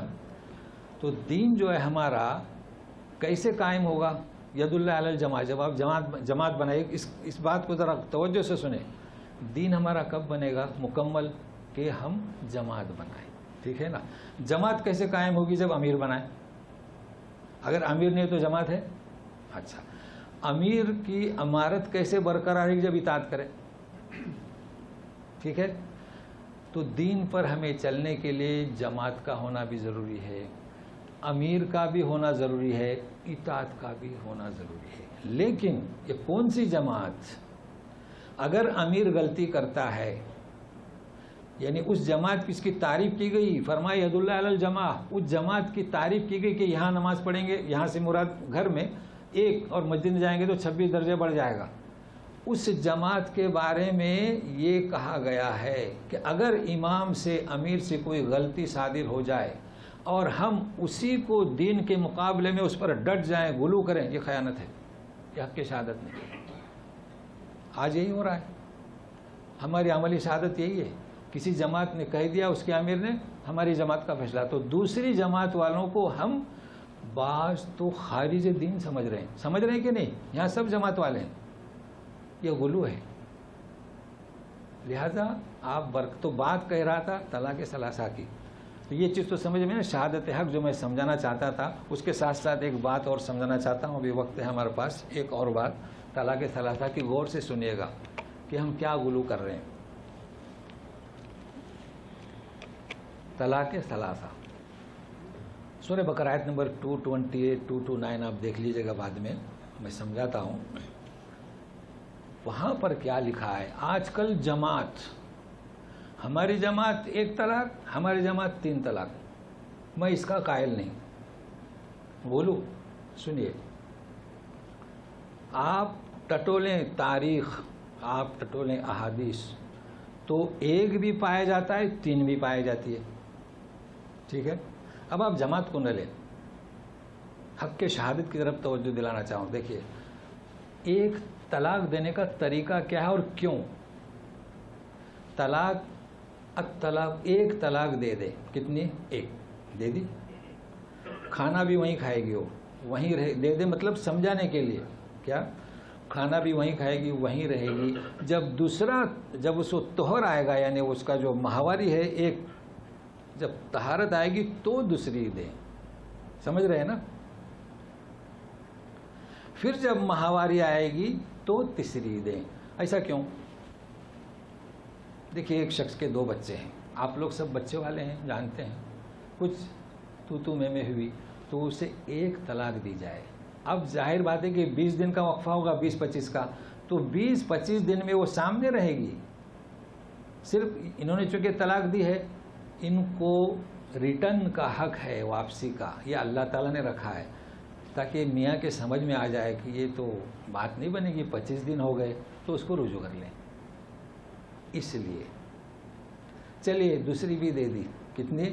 تو دین جو ہے ہمارا کیسے قائم ہوگا؟ ید اللہ علی الجماعہ. جب آپ جماعت بنائے، اس بات کو ذرا توجہ سے سنیں. دین ہمارا کب بنے گا مکمل؟ کہ ہم جماعت بنائیں. ٹھیک ہے نا. جماعت کیسے قائم ہوگی؟ جب امیر بنائیں. اگر امیر نہیں تو جماعت ہے. اچھا، امیر کی امارت کیسے برقرار ہے؟ جب اطاعت کرے. ٹھیک ہے. تو دین پر ہمیں چلنے کے لیے جماعت کا ہونا بھی ضروری ہے، امیر کا بھی ہونا ضروری ہے، اطاعت کا بھی ہونا ضروری ہے. لیکن یہ کون سی جماعت؟ اگر امیر غلطی کرتا ہے، یعنی اس جماعت کی اس کی تعریف کی گئی، فرمایا ید اللہ علی الجماعہ، اس جماعت کی تعریف کی گئی کہ یہاں نماز پڑھیں گے، یہاں سے مراد گھر میں ایک، اور مسجد میں جائیں گے تو 26 درجے بڑھ جائے گا. اس جماعت کے بارے میں یہ کہا گیا ہے کہ اگر امام سے، امیر سے کوئی غلطی صادر ہو جائے اور ہم اسی کو دین کے مقابلے میں اس پر ڈٹ جائیں، غلو کریں، یہ خیانت ہے، یہ حق کی شہادت نہیں. آج یہی ہو رہا ہے. ہماری عملی شہادت یہی ہے. کسی جماعت نے کہہ دیا، اس کے امیر نے، ہماری جماعت کا فیصلہ، تو دوسری جماعت والوں کو ہم بعض تو خارج دین سمجھ رہے ہیں کہ نہیں؟ یہاں سب جماعت والے ہیں. یہ غلو ہے. لہذا آپ تو بات کہہ رہا تھا طلاق ثلاثہ کی، تو یہ چیز تو سمجھ میں نا. شہادت حق جو میں سمجھانا چاہتا تھا، اس کے ساتھ ساتھ ایک بات اور سمجھانا چاہتا ہوں. ابھی وقت ہے ہمارے پاس. ایک اور بات طلاق ثلاثہ کی، غور سے سنیے گا کہ ہم کیا غلو کر رہے ہیں. طلاق ثلاثہ، سورہ بقرہ آیت نمبر 228 229 آپ دیکھ لیجئے گا، بعد میں سمجھاتا ہوں. وہاں پر کیا لکھا ہے؟ آج کل جماعت، ہماری جماعت 1 طلاق، ہماری جماعت 3 طلاق. میں اس کا قائل نہیں. بولو، سنیے، آپ ٹٹولیں تاریخ، آپ ٹٹولیں احادیث، تو 1 بھی پایا جاتا ہے، 3 بھی پائی جاتی ہے. ٹھیک ہے. اب آپ جماعت کو نہ لیں، حق کے شہادت کی طرف توجہ دلانا چاہوں. دیکھیے، ایک طلاق دینے کا طریقہ کیا ہے اور کیوں؟ ایک طلاق دے دے، کتنی؟ 1 دے دی. کھانا بھی وہیں کھائے گی، وہ وہیں دے دے، مطلب سمجھانے کے لیے کیا؟ کھانا بھی وہیں کھائے گی، وہیں رہے گی. جب اس کو طہر آئے گا، یعنی اس کا جو ماہواری ہے، ایک جب طہارت آئے گی تو دوسری دیں. سمجھ رہے ہیں نا؟ پھر جب ماہواری آئے گی تو تیسری دیں. ایسا کیوں؟ دیکھیے، ایک شخص کے 2 بچے ہیں، آپ لوگ سب بچے والے ہیں، جانتے ہیں. کچھ تو میں ہوئی تو اسے 1 طلاق دی جائے. اب ظاہر بات ہے کہ 20 دن کا وقفہ ہوگا، 20-25 کا، تو 20-25 دن میں وہ سامنے رہے گی. صرف انہوں نے چونکہ طلاق دی ہے، ان کو ریٹرن کا حق ہے، واپسی کا. یہ اللہ تعالیٰ نے رکھا ہے تاکہ میاں کے سمجھ میں آ جائے کہ یہ تو بات نہیں بنے گی، 25 دن ہو گئے تو اس کو رجوع کر لیں. اس لیے چلیے دوسری بھی دے دی. کتنی؟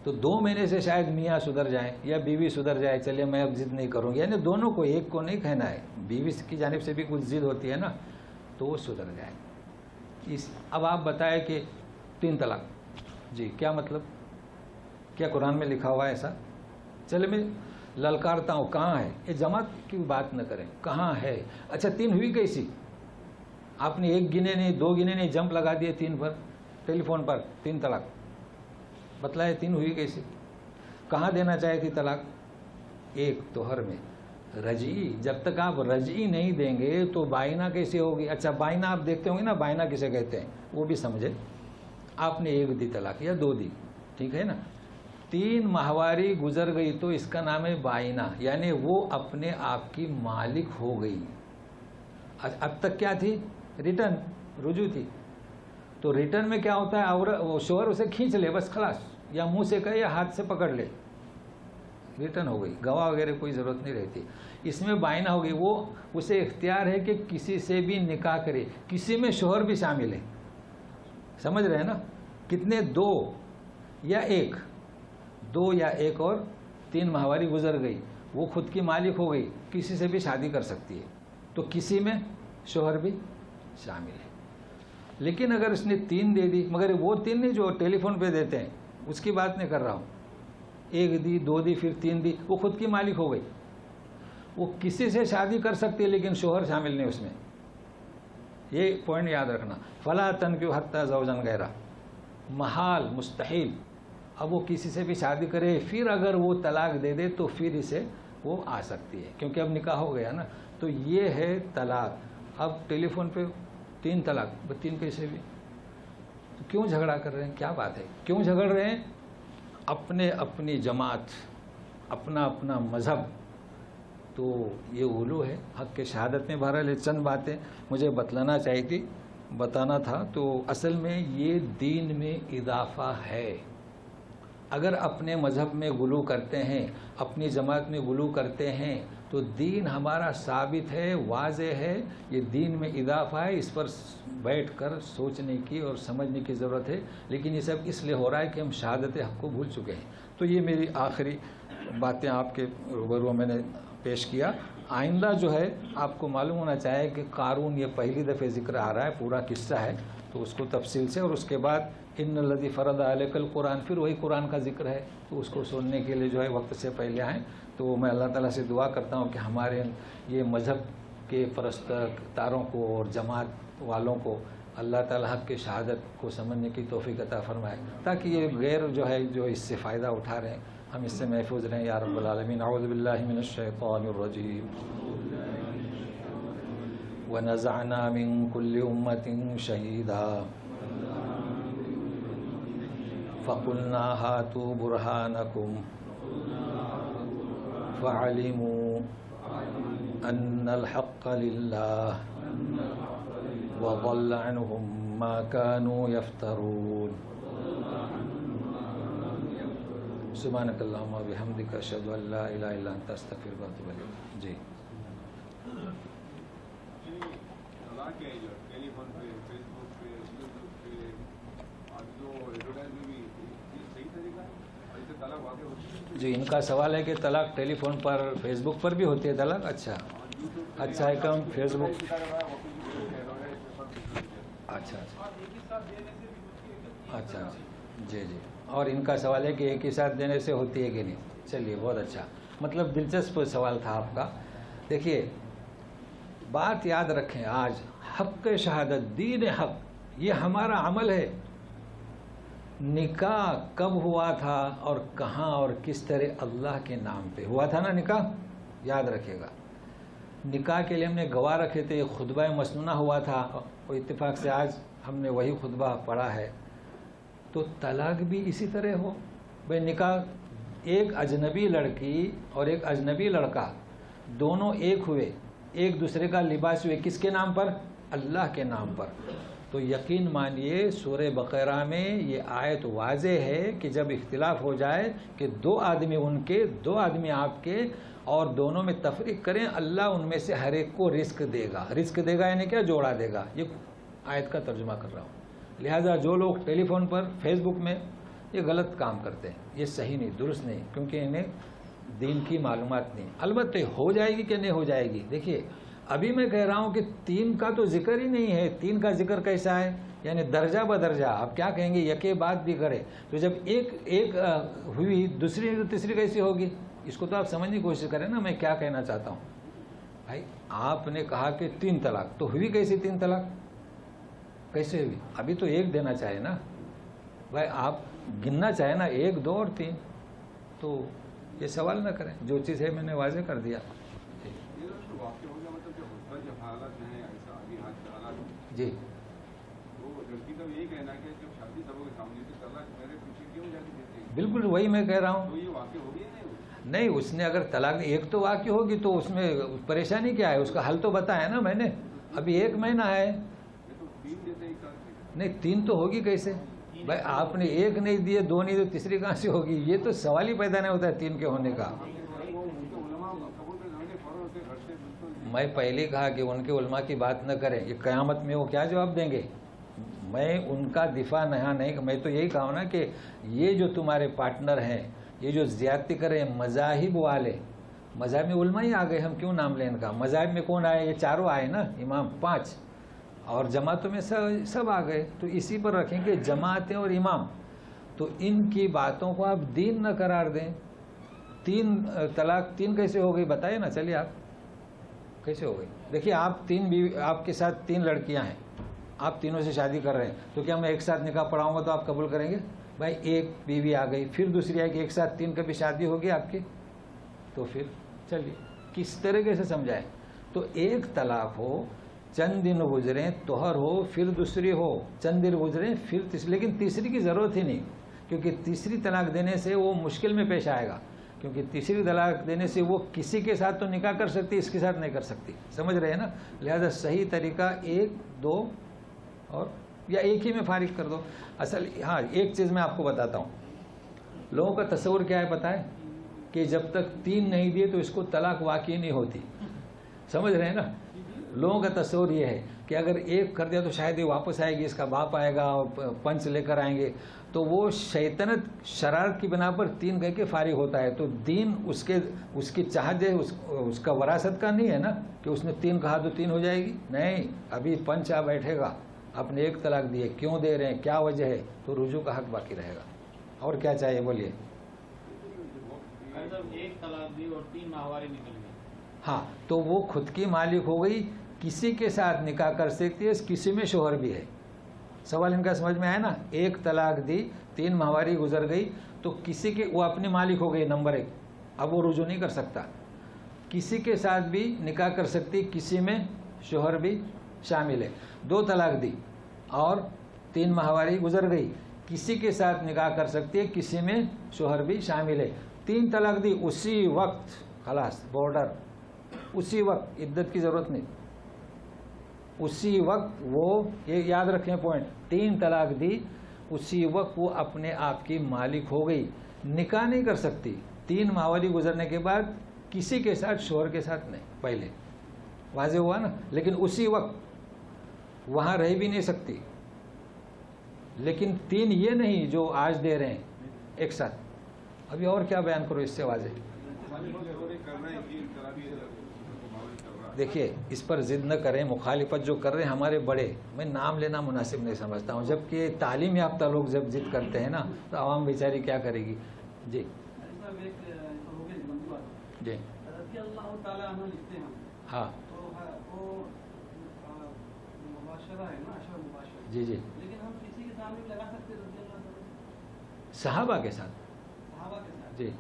تو 2 مہینے سے شاید میاں سدھر جائیں یا بیوی سدھر جائے، چلیے میں اب ضد نہیں کروں گی، یعنی دونوں کو، ایک کو نہیں کہنا ہے، بیوی کی جانب سے بھی کچھ ضد ہوتی ہے نا، تو وہ سدھر جائے۔ اب آپ بتائیں کہ 3 طلاق، جی کیا مطلب؟ کیا قرآن میں لکھا ہوا ہے ایسا؟ چلے میں للکارتا ہوں، کہاں ہے؟ یہ جماعت کی بات نہ کریں، کہاں ہے؟ اچھا 3 ہوئی کیسی؟ آپ نے 1 گنے نہیں، 2 گنے نہیں، جمپ لگا دیے 3 پر، ٹیلی فون پر 3 طلاق، بتلائے 3 ہوئی کیسی؟ کہاں دینا چاہے تھی طلاق؟ 1 توہر میں، رجعی، جب تک آپ رجعی نہیں دیں گے تو بائنا کیسے ہوگی؟ اچھا بائنا آپ دیکھتے ہوں گے نا، بائنا کسے کہتے ہیں وہ بھی سمجھے۔ آپ نے 1 دی طلاق یا 2 دی، ٹھیک ہے نا، 3 ماہواری گزر گئی تو اس کا نام ہے بائنا، یعنی وہ اپنے آپ کی مالک ہو گئی۔ اب تک کیا تھی؟ ریٹرن، رجوع تھی۔ تو ریٹرن میں کیا ہوتا ہے؟ شوہر اسے کھینچ لے بس، خلاص، یا منہ سے کہے یا ہاتھ سے پکڑ لے، ریٹرن ہو گئی، گواہ وغیرہ کوئی ضرورت نہیں رہتی۔ اس میں بائنا ہو گئی، وہ اسے اختیار ہے کہ کسی سے بھی نکاح کرے، کسی میں شوہر بھی شامل ہے، سمجھ رہے ہیں نا؟ کتنے؟ 2 یا 1، 2 یا 1 اور 3 ماہواری گزر گئی، وہ خود کی مالک ہو گئی، کسی سے بھی شادی کر سکتی ہے، تو کسی میں شوہر بھی شامل ہے۔ لیکن اگر اس نے 3 دے دی، مگر وہ 3 نہیں جو ٹیلی فون پہ دیتے ہیں، اس کی بات نہیں کر رہا ہوں، 1 دی، 2 دی، پھر 3 دی، وہ خود کی مالک ہو گئی، وہ کسی سے شادی کر سکتی ہے لیکن شوہر شامل نہیں اس میں، یہ پوائنٹ یاد رکھنا۔ فلا تنکحوا حتی زوجا غیرہ، محال، مستحیل۔ اب وہ کسی سے بھی شادی کرے، پھر اگر وہ طلاق دے دے تو پھر اسے وہ آ سکتی ہے، کیونکہ اب نکاح ہو گیا نا۔ تو یہ ہے طلاق۔ اب ٹیلی فون پہ 3 طلاق، 3 کیسے بھی؟ تو کیوں جھگڑا کر رہے ہیں؟ کیا بات ہے؟ کیوں جھگڑ رہے ہیں؟ اپنی جماعت، اپنا مذہب، تو یہ غلو ہے حق کے شہادت میں۔ بہرحال چند باتیں مجھے بتانا تھا، تو اصل میں یہ دین میں اضافہ ہے۔ اگر اپنے مذہب میں غلو کرتے ہیں، اپنی جماعت میں غلو کرتے ہیں، تو دین ہمارا ثابت ہے، واضح ہے، یہ دین میں اضافہ ہے، اس پر بیٹھ کر سوچنے کی اور سمجھنے کی ضرورت ہے۔ لیکن یہ سب اس لیے ہو رہا ہے کہ ہم شہادت حق کو بھول چکے ہیں۔ تو یہ میری آخری باتیں آپ کے روبرو میں نے پیش کیا۔ آئندہ جو ہے آپ کو معلوم ہونا چاہیے کہ قارون یہ پہلی دفعہ ذکر آ رہا ہے، پورا قصہ ہے، تو اس کو تفصیل سے، اور اس کے بعد ان الذی فرض علیک القرآن، پھر وہی قرآن کا ذکر ہے، تو اس کو سننے کے لیے جو ہے وقت سے پہلے آئیں۔ تو میں اللہ تعالیٰ سے دعا کرتا ہوں کہ ہمارے یہ مذہب کے پرستاروں کو اور جماعت والوں کو اللہ تعالیٰ حق کی شہادت کو سمجھنے کی توفیق عطا فرمائے، تاکہ یہ غیر جو ہے جو اس سے فائدہ اٹھا رہے ہیں، ہم اس سے محفوظ رہیں یا رب العالمین۔ اعوذ باللہ من الشیطان الرجیم۔ وَنَزَعْنَا مِن كُلِّ أُمَّةٍ شَهِيدًا فَقُلْنَا هَاتُوا بُرْهَانَكُمْ فَعَلِمُوا أَنَّ الْحَقَّ لِلَّهِ وَضَلَّ عَنْهُمْ مَا كَانُوا يَفْتَرُونَ۔ سبحانك اللهم وبحمدك أشهد أن لا إله إلا أنت أستغفرك وأتوب إليك۔ جی جی ان کا سوال ہے کہ طلاق ٹیلی فون پر، فیس بک پر بھی ہوتی ہے طلاق؟ اچھا ہے کہ ہم فیس بک، اچھا جی اور ان کا سوال ہے کہ ایک ہی ساتھ دینے سے ہوتی ہے کہ نہیں؟ چلیے بہت اچھا، مطلب دلچسپ سوال تھا آپ کا۔ دیکھیے بات یاد رکھیں، آج حق شہادت، دین حق، یہ ہمارا عمل ہے۔ نکاح کب ہوا تھا اور کہاں اور کس طرح؟ اللہ کے نام پہ ہوا تھا نا نکاح، یاد رکھیے گا۔ نکاح کے لیے ہم نے گواہ رکھے تھے، خطبہ مسنونہ ہوا تھا، اور اتفاق سے آج ہم نے وہی خطبہ پڑھا ہے۔ تو طلاق بھی اسی طرح ہو بھائی، نکاح ایک اجنبی لڑکی اور ایک اجنبی لڑکا دونوں ایک ہوئے، ایک دوسرے کا لباس ہوئے، کس کے نام پر؟ اللہ کے نام پر۔ تو یقین مانیے سورہ بقرہ میں یہ آیت واضح ہے کہ جب اختلاف ہو جائے کہ 2 آدمی ان کے، 2 آدمی آپ کے، اور دونوں میں تفریق کریں، اللہ ان میں سے ہر ایک کو رزق دے گا۔ رزق دے گا یعنی کیا؟ جوڑا دے گا۔ یہ آیت کا ترجمہ کر رہا ہوں۔ لہٰذا جو لوگ ٹیلی فون پر، فیس بک میں یہ غلط کام کرتے ہیں، یہ صحیح نہیں، درست نہیں، کیونکہ انہیں دین کی معلومات نہیں۔ البتہ ہو جائے گی کہ نہیں ہو جائے گی، دیکھیے ابھی میں کہہ رہا ہوں کہ 3 کا تو ذکر ہی نہیں ہے۔ 3 کا ذکر کیسا ہے؟ یعنی درجہ بدرجہ، آپ کیا کہیں گے، یکے بات بھی کرے، تو جب ایک ہوئی دوسری تو تیسری کیسی ہوگی؟ اس کو تو آپ سمجھنے کی کوشش کریں نا میں کیا کہنا چاہتا ہوں۔ بھائی آپ نے کہا کہ 3 طلاق، تو ہوئی کیسی 3 طلاق؟ کیسے ہوئی؟ ابھی تو 1 دینا چاہے نا بھائی، آپ گننا چاہے نا 1 2 اور 3، تو یہ سوال نہ کریں، جو چیز ہے میں نے واضح کر دیا۔ جی بالکل وہی میں کہہ رہا ہوں۔ نہیں، اس نے اگر طلاق 1 تو واقع ہوگی تو اس میں پریشانی کیا ہے؟ اس کا حل تو بتایا نا میں نے، ابھی 1 مہینہ ہے۔ نہیں 3 تو ہوگی کیسے بھائی؟ آپ نے 1 نہیں دیے، 2 نہیں دیے، تیسری کہاں سے ہوگی؟ یہ تو سوال ہی پیدا نہیں ہوتا ہے 3 کے ہونے کا۔ میں پہلے کہا کہ ان کے علماء کی بات نہ کریں، یہ قیامت میں وہ کیا جواب دیں گے؟ میں ان کا دفاع نہیں، میں تو یہی کہا نا کہ یہ جو تمہارے پارٹنر ہیں، یہ جو زیادتی کریں مذاہب والے، مذاہب میں علماء ہی آ گئے، ہم کیوں نام لیں ان کا؟ مذاہب میں کون آئے؟ یہ 4 آئے نا، امام 5، اور جماعتوں میں سب آ گئے، تو اسی پر رکھیں کہ جماعتیں اور امام، تو ان کی باتوں کو آپ دین نہ قرار دیں۔ 3 طلاق 3 کیسے ہو گئی بتائیے نا، چلیے آپ کیسے ہو گئی؟ دیکھیے آپ 3 بیوی، آپ کے ساتھ 3 لڑکیاں ہیں، آپ تینوں سے شادی کر رہے ہیں، تو کیا میں ایک ساتھ نکاح پڑھاؤں گا تو آپ قبول کریں گے؟ بھائی 1 بیوی آ گئی، پھر دوسری آئے کہ ایک ساتھ 3 کبھی شادی ہوگی آپ کی؟ تو پھر چلیے کس طریقے سے سمجھائیں؟ تو 1 طلاق ہو، چند دن گزریں، توہر ہو، پھر دوسری ہو، چند دن گزریں پھر تیسری، لیکن تیسری کی ضرورت ہی نہیں، کیونکہ تیسری طلاق دینے سے وہ مشکل میں پیش آئے گا، کیونکہ تیسری طلاق دینے سے وہ کسی کے ساتھ تو نکاح کر سکتی، اس کے ساتھ نہیں کر سکتی، سمجھ رہے ہیں نا؟ لہذا صحیح طریقہ 1 2 اور یا 1 ہی میں فارغ کر دو۔ اصل ہاں ایک چیز میں آپ کو بتاتا ہوں، لوگوں کا تصور کیا ہے پتہ ہے؟ کہ جب تک 3 نہیں دیے تو اس کو طلاق واقع نہیں ہوتی، سمجھ رہے ہیں نا؟ لوگوں کا تصور یہ ہے کہ اگر 1 کر دیا تو شاید یہ واپس آئے گی، اس کا باپ آئے گا اور پنچ لے کر آئیں گے، تو وہ شیطنت شرارت کی بنا پر 3 کہہ کے فارغ ہوتا ہے۔ تو دین اس کی چاہت ہے، اس کا وراثت کا نہیں ہے نا کہ اس نے 3 کہا تو 3 ہو جائے گی، نہیں، ابھی پنچ آ بیٹھے گا، آپ نے 1 طلاق دیے، کیوں دے رہے ہیں، کیا وجہ ہے، تو رجوع کا حق باقی رہے گا۔ اور کیا چاہیے بولیے؟ 1 طلاق دی اور 3 ماہواری نکل گئی، ہاں تو وہ خود کی مالک ہو گئی، کسی کے ساتھ نکاح کر سکتی ہے، کسی میں شوہر بھی ہے۔ سوال ان کا سمجھ میں آیا نا؟ 1 طلاق دی، 3 ماہواری گزر گئی، تو کسی کے وہ اپنی مالک ہو گئی، نمبر 1، اب وہ رجوع نہیں کر سکتا۔ کسی کے ساتھ بھی نکاح کر سکتی، کسی میں شوہر بھی شامل ہے۔ 2 طلاق دی اور 3 ماہواری گزر گئی، کسی کے ساتھ نکاح کر سکتی ہے، کسی میں شوہر بھی شامل ہے۔ 3 طلاق دی، اسی وقت خلاص بارڈر، اسی وقت، عدت کی ضرورت نہیں، اسی وقت وہ، یہ یاد رکھیں پوائنٹ، 3 طلاق دی اسی وقت وہ اپنے آپ کی مالک ہو گئی، نکاح نہیں کر سکتی 3 ماہواری گزرنے کے بعد، کسی کے ساتھ، شوہر کے ساتھ نہیں، پہلے واضح ہوا نا؟ لیکن اسی وقت وہاں رہ بھی نہیں سکتی۔ لیکن 3 یہ نہیں جو آج دے رہے ہیں ایک ساتھ۔ ابھی اور کیا بیان کرو اس سے واضح؟ دیکھیے اس پر ضد نہ کریں، مخالفت جو کر رہے ہیں ہمارے بڑے، میں نام لینا مناسب نہیں سمجھتا ہوں، جبکہ تعلیم یافتہ لوگ جب ضد کرتے ہیں نا تو عوام بیچاری کیا کرے گی؟ جی جی ہاں جی جی، صحابہ کے ساتھ جی،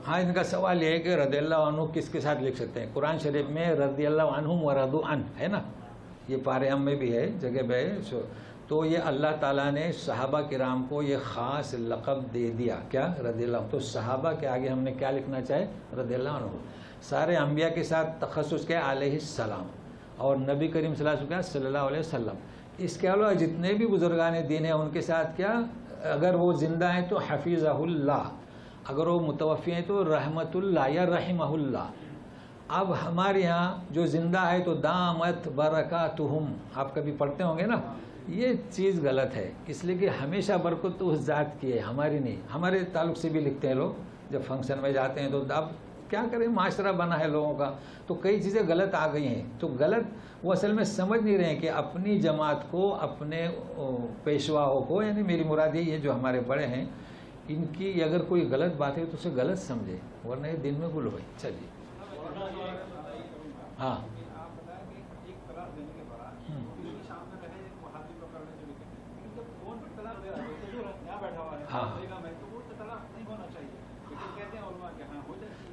ہاں ان کا سوال یہ ہے کہ رضی اللہ عنہ کس کے ساتھ لکھ سکتے ہیں؟ قرآن شریف میں رضی اللہ عنہم ورضوا عنہ ہے نا، یہ پارے ہم میں بھی ہے، جگہ پہ ہے، تو یہ اللہ تعالیٰ نے صحابہ کرام کو یہ خاص لقب دے دیا، کیا؟ رضی اللہ عنہ۔ تو صحابہ کے آگے ہم نے کیا لکھنا چاہے؟ رضی اللہ عنہ۔ سارے انبیاء کے ساتھ تخصص کیا؟ علیہ السلام، اور نبی کریم صلی اللہ علیہ وسلم۔ اس کے علاوہ جتنے بھی بزرگان دین ہیں ان کے ساتھ کیا؟ اگر وہ زندہ ہیں تو حفیظہ اللہ، اگر وہ متوفی ہیں تو رحمت اللہ یا رحمہ اللہ، اب ہمارے یہاں جو زندہ ہے تو دامت برکاتہم، آپ کبھی پڑھتے ہوں گے نا، یہ چیز غلط ہے، اس لیے کہ ہمیشہ برکت تو اس ذات کی ہے، ہماری نہیں۔ ہمارے تعلق سے بھی لکھتے ہیں لوگ، جب فنکشن میں جاتے ہیں تو اب کیا کریں، معاشرہ بنا ہے لوگوں کا، تو کئی چیزیں غلط آ گئی ہیں، تو غلط وہ اصل میں سمجھ نہیں رہے ہیں کہ اپنی جماعت کو، اپنے پیشواؤں کو، یعنی میری مراد یہ جو ہمارے بڑے ہیں، ان کی اگر کوئی غلط بات ہے تو اسے غلط سمجھے، ورنہ یہ دن میں گل ہوئے۔ چلیے ہاں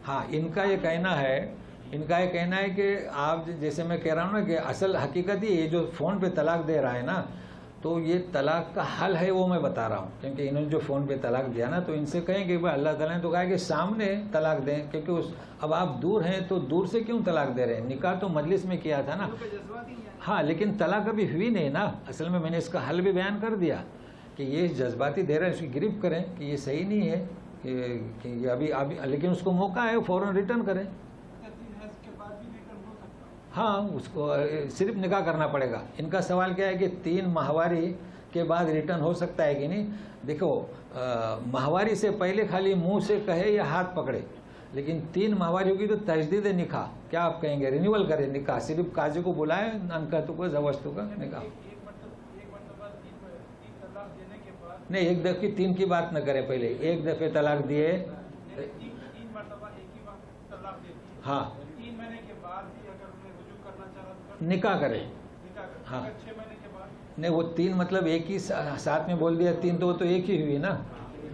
ہاں ان کا یہ کہنا ہے کہ آپ جیسے میں کہہ رہا ہوں نا کہ اصل حقیقت یہ جو فون پہ طلاق دے رہا ہے نا، تو یہ طلاق کا حل ہے، وہ میں بتا رہا ہوں، کیونکہ انہوں نے جو فون پہ طلاق دیا نا، تو ان سے کہیں کہ بھائی اللہ تعالیٰ نے تو کہا کہ سامنے طلاق دیں، کیونکہ اب آپ دور ہیں تو دور سے کیوں طلاق دے رہے ہیں؟ نکاح تو مجلس میں کیا تھا نا۔ ہاں لیکن طلاق ابھی ہوئی نہیں نا، اصل میں نے اس کا حل بھی بیان کر دیا کہ یہ جذباتی دے رہے ہیں، اس کی گرفت کریں کہ یہ صحیح نہیں ہے کہ یہ ابھی لیکن اس کو موقع ہے فوراً ریٹرن کریں۔ ہاں اس کو صرف نکاح کرنا پڑے گا۔ ان کا سوال کیا ہے کہ 3 ماہواری کے بعد ریٹرن ہو سکتا ہے کہ نہیں؟ دیکھو ماہواری سے پہلے خالی منہ سے کہے یا ہاتھ پکڑے، لیکن 3 ماہواری ہوگی تو تجدید نکاح، کیا آپ کہیں گے؟ رینیول کرے نکاح، صرف قاضی کو بلائے انکتو کو زوجتو کا نکاح۔ نہیں ایک دفعہ 3 کی بات نہ کرے، پہلے ایک دفعہ طلاق دیے، ہاں نکاح کرے، ہاں نہیں وہ 3 مطلب ایک ہی ساتھ میں بول دیا 3 تو وہ تو ایک ہی ہوئی نا۔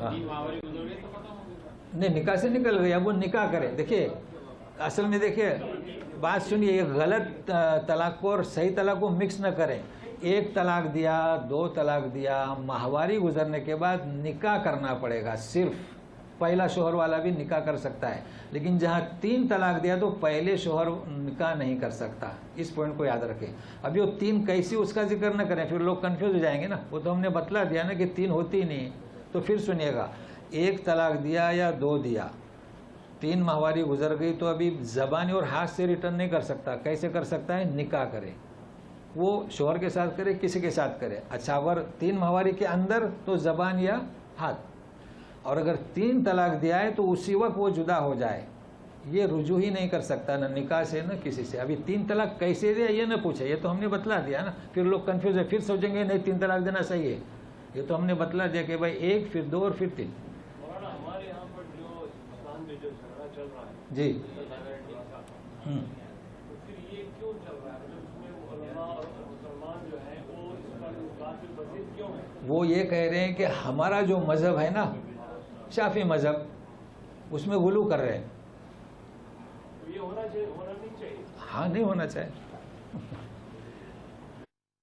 ہاں نہیں نکاح سے نکل گئی، اب وہ نکاح کرے۔ دیکھیے اصل میں دیکھیے بات سنیے، غلط طلاق کو اور صحیح طلاق کو مکس نہ کریں۔ 1 طلاق دیا، 2 طلاق دیا، ماہواری گزرنے کے بعد نکاح کرنا پڑے گا صرف۔ پہلا شوہر والا بھی نکاح کر سکتا ہے، لیکن جہاں 3 طلاق دیا تو پہلے شوہر نکاح نہیں کر سکتا، اس پوائنٹ کو یاد رکھیں۔ اب یہ 3 کیسی اس کا ذکر نہ کریں، پھر لوگ کنفیوز ہو جائیں گے نا، وہ تو ہم نے بتلا دیا نا کہ 3 ہوتی نہیں، تو پھر سنیے گا 1 طلاق دیا یا 2 دیا، 3 ماہواری گزر گئی تو ابھی زبانی اور ہاتھ سے ریٹرن نہیں کر سکتا۔ کیسے کر سکتا ہے؟ نکاح کرے، وہ شوہر کے ساتھ کرے، کسی کے ساتھ کرے۔ اچھا اگر 3 ماہواری کے اندر تو زبان یا ہاتھ، اور اگر 3 طلاق دیا ہے تو اسی وقت وہ جدا ہو جائے، یہ رجوع ہی نہیں کر سکتا نہ نکاح سے نہ کسی سے۔ ابھی 3 طلاق کیسے دیا یہ نہ پوچھے، یہ تو ہم نے بتلا دیا نا، پھر لوگ کنفیوز ہے، پھر سوچیں گے نہیں 3 طلاق دینا صحیح ہے، یہ تو ہم نے بتلا دیا کہ بھائی 1 پھر 2 اور پھر 3۔ ہمارے یہاں پر جو اسلام میں جو جھگڑا چل رہا ہے جی پھر یہ کیوں چل رہا ہے؟ اس میں علماء اور مسلمان جو ہیں وہ اس پر کافی بزید کیوں ہیں؟ وہ یہ کہہ رہے ہیں کہ ہمارا جو مذہب ہے نا، شافعی مذہب، اس میں غلو کر رہے ہیں۔ یہ ہونا نہیں چاہیے۔ ہاں نہیں ہونا چاہیے۔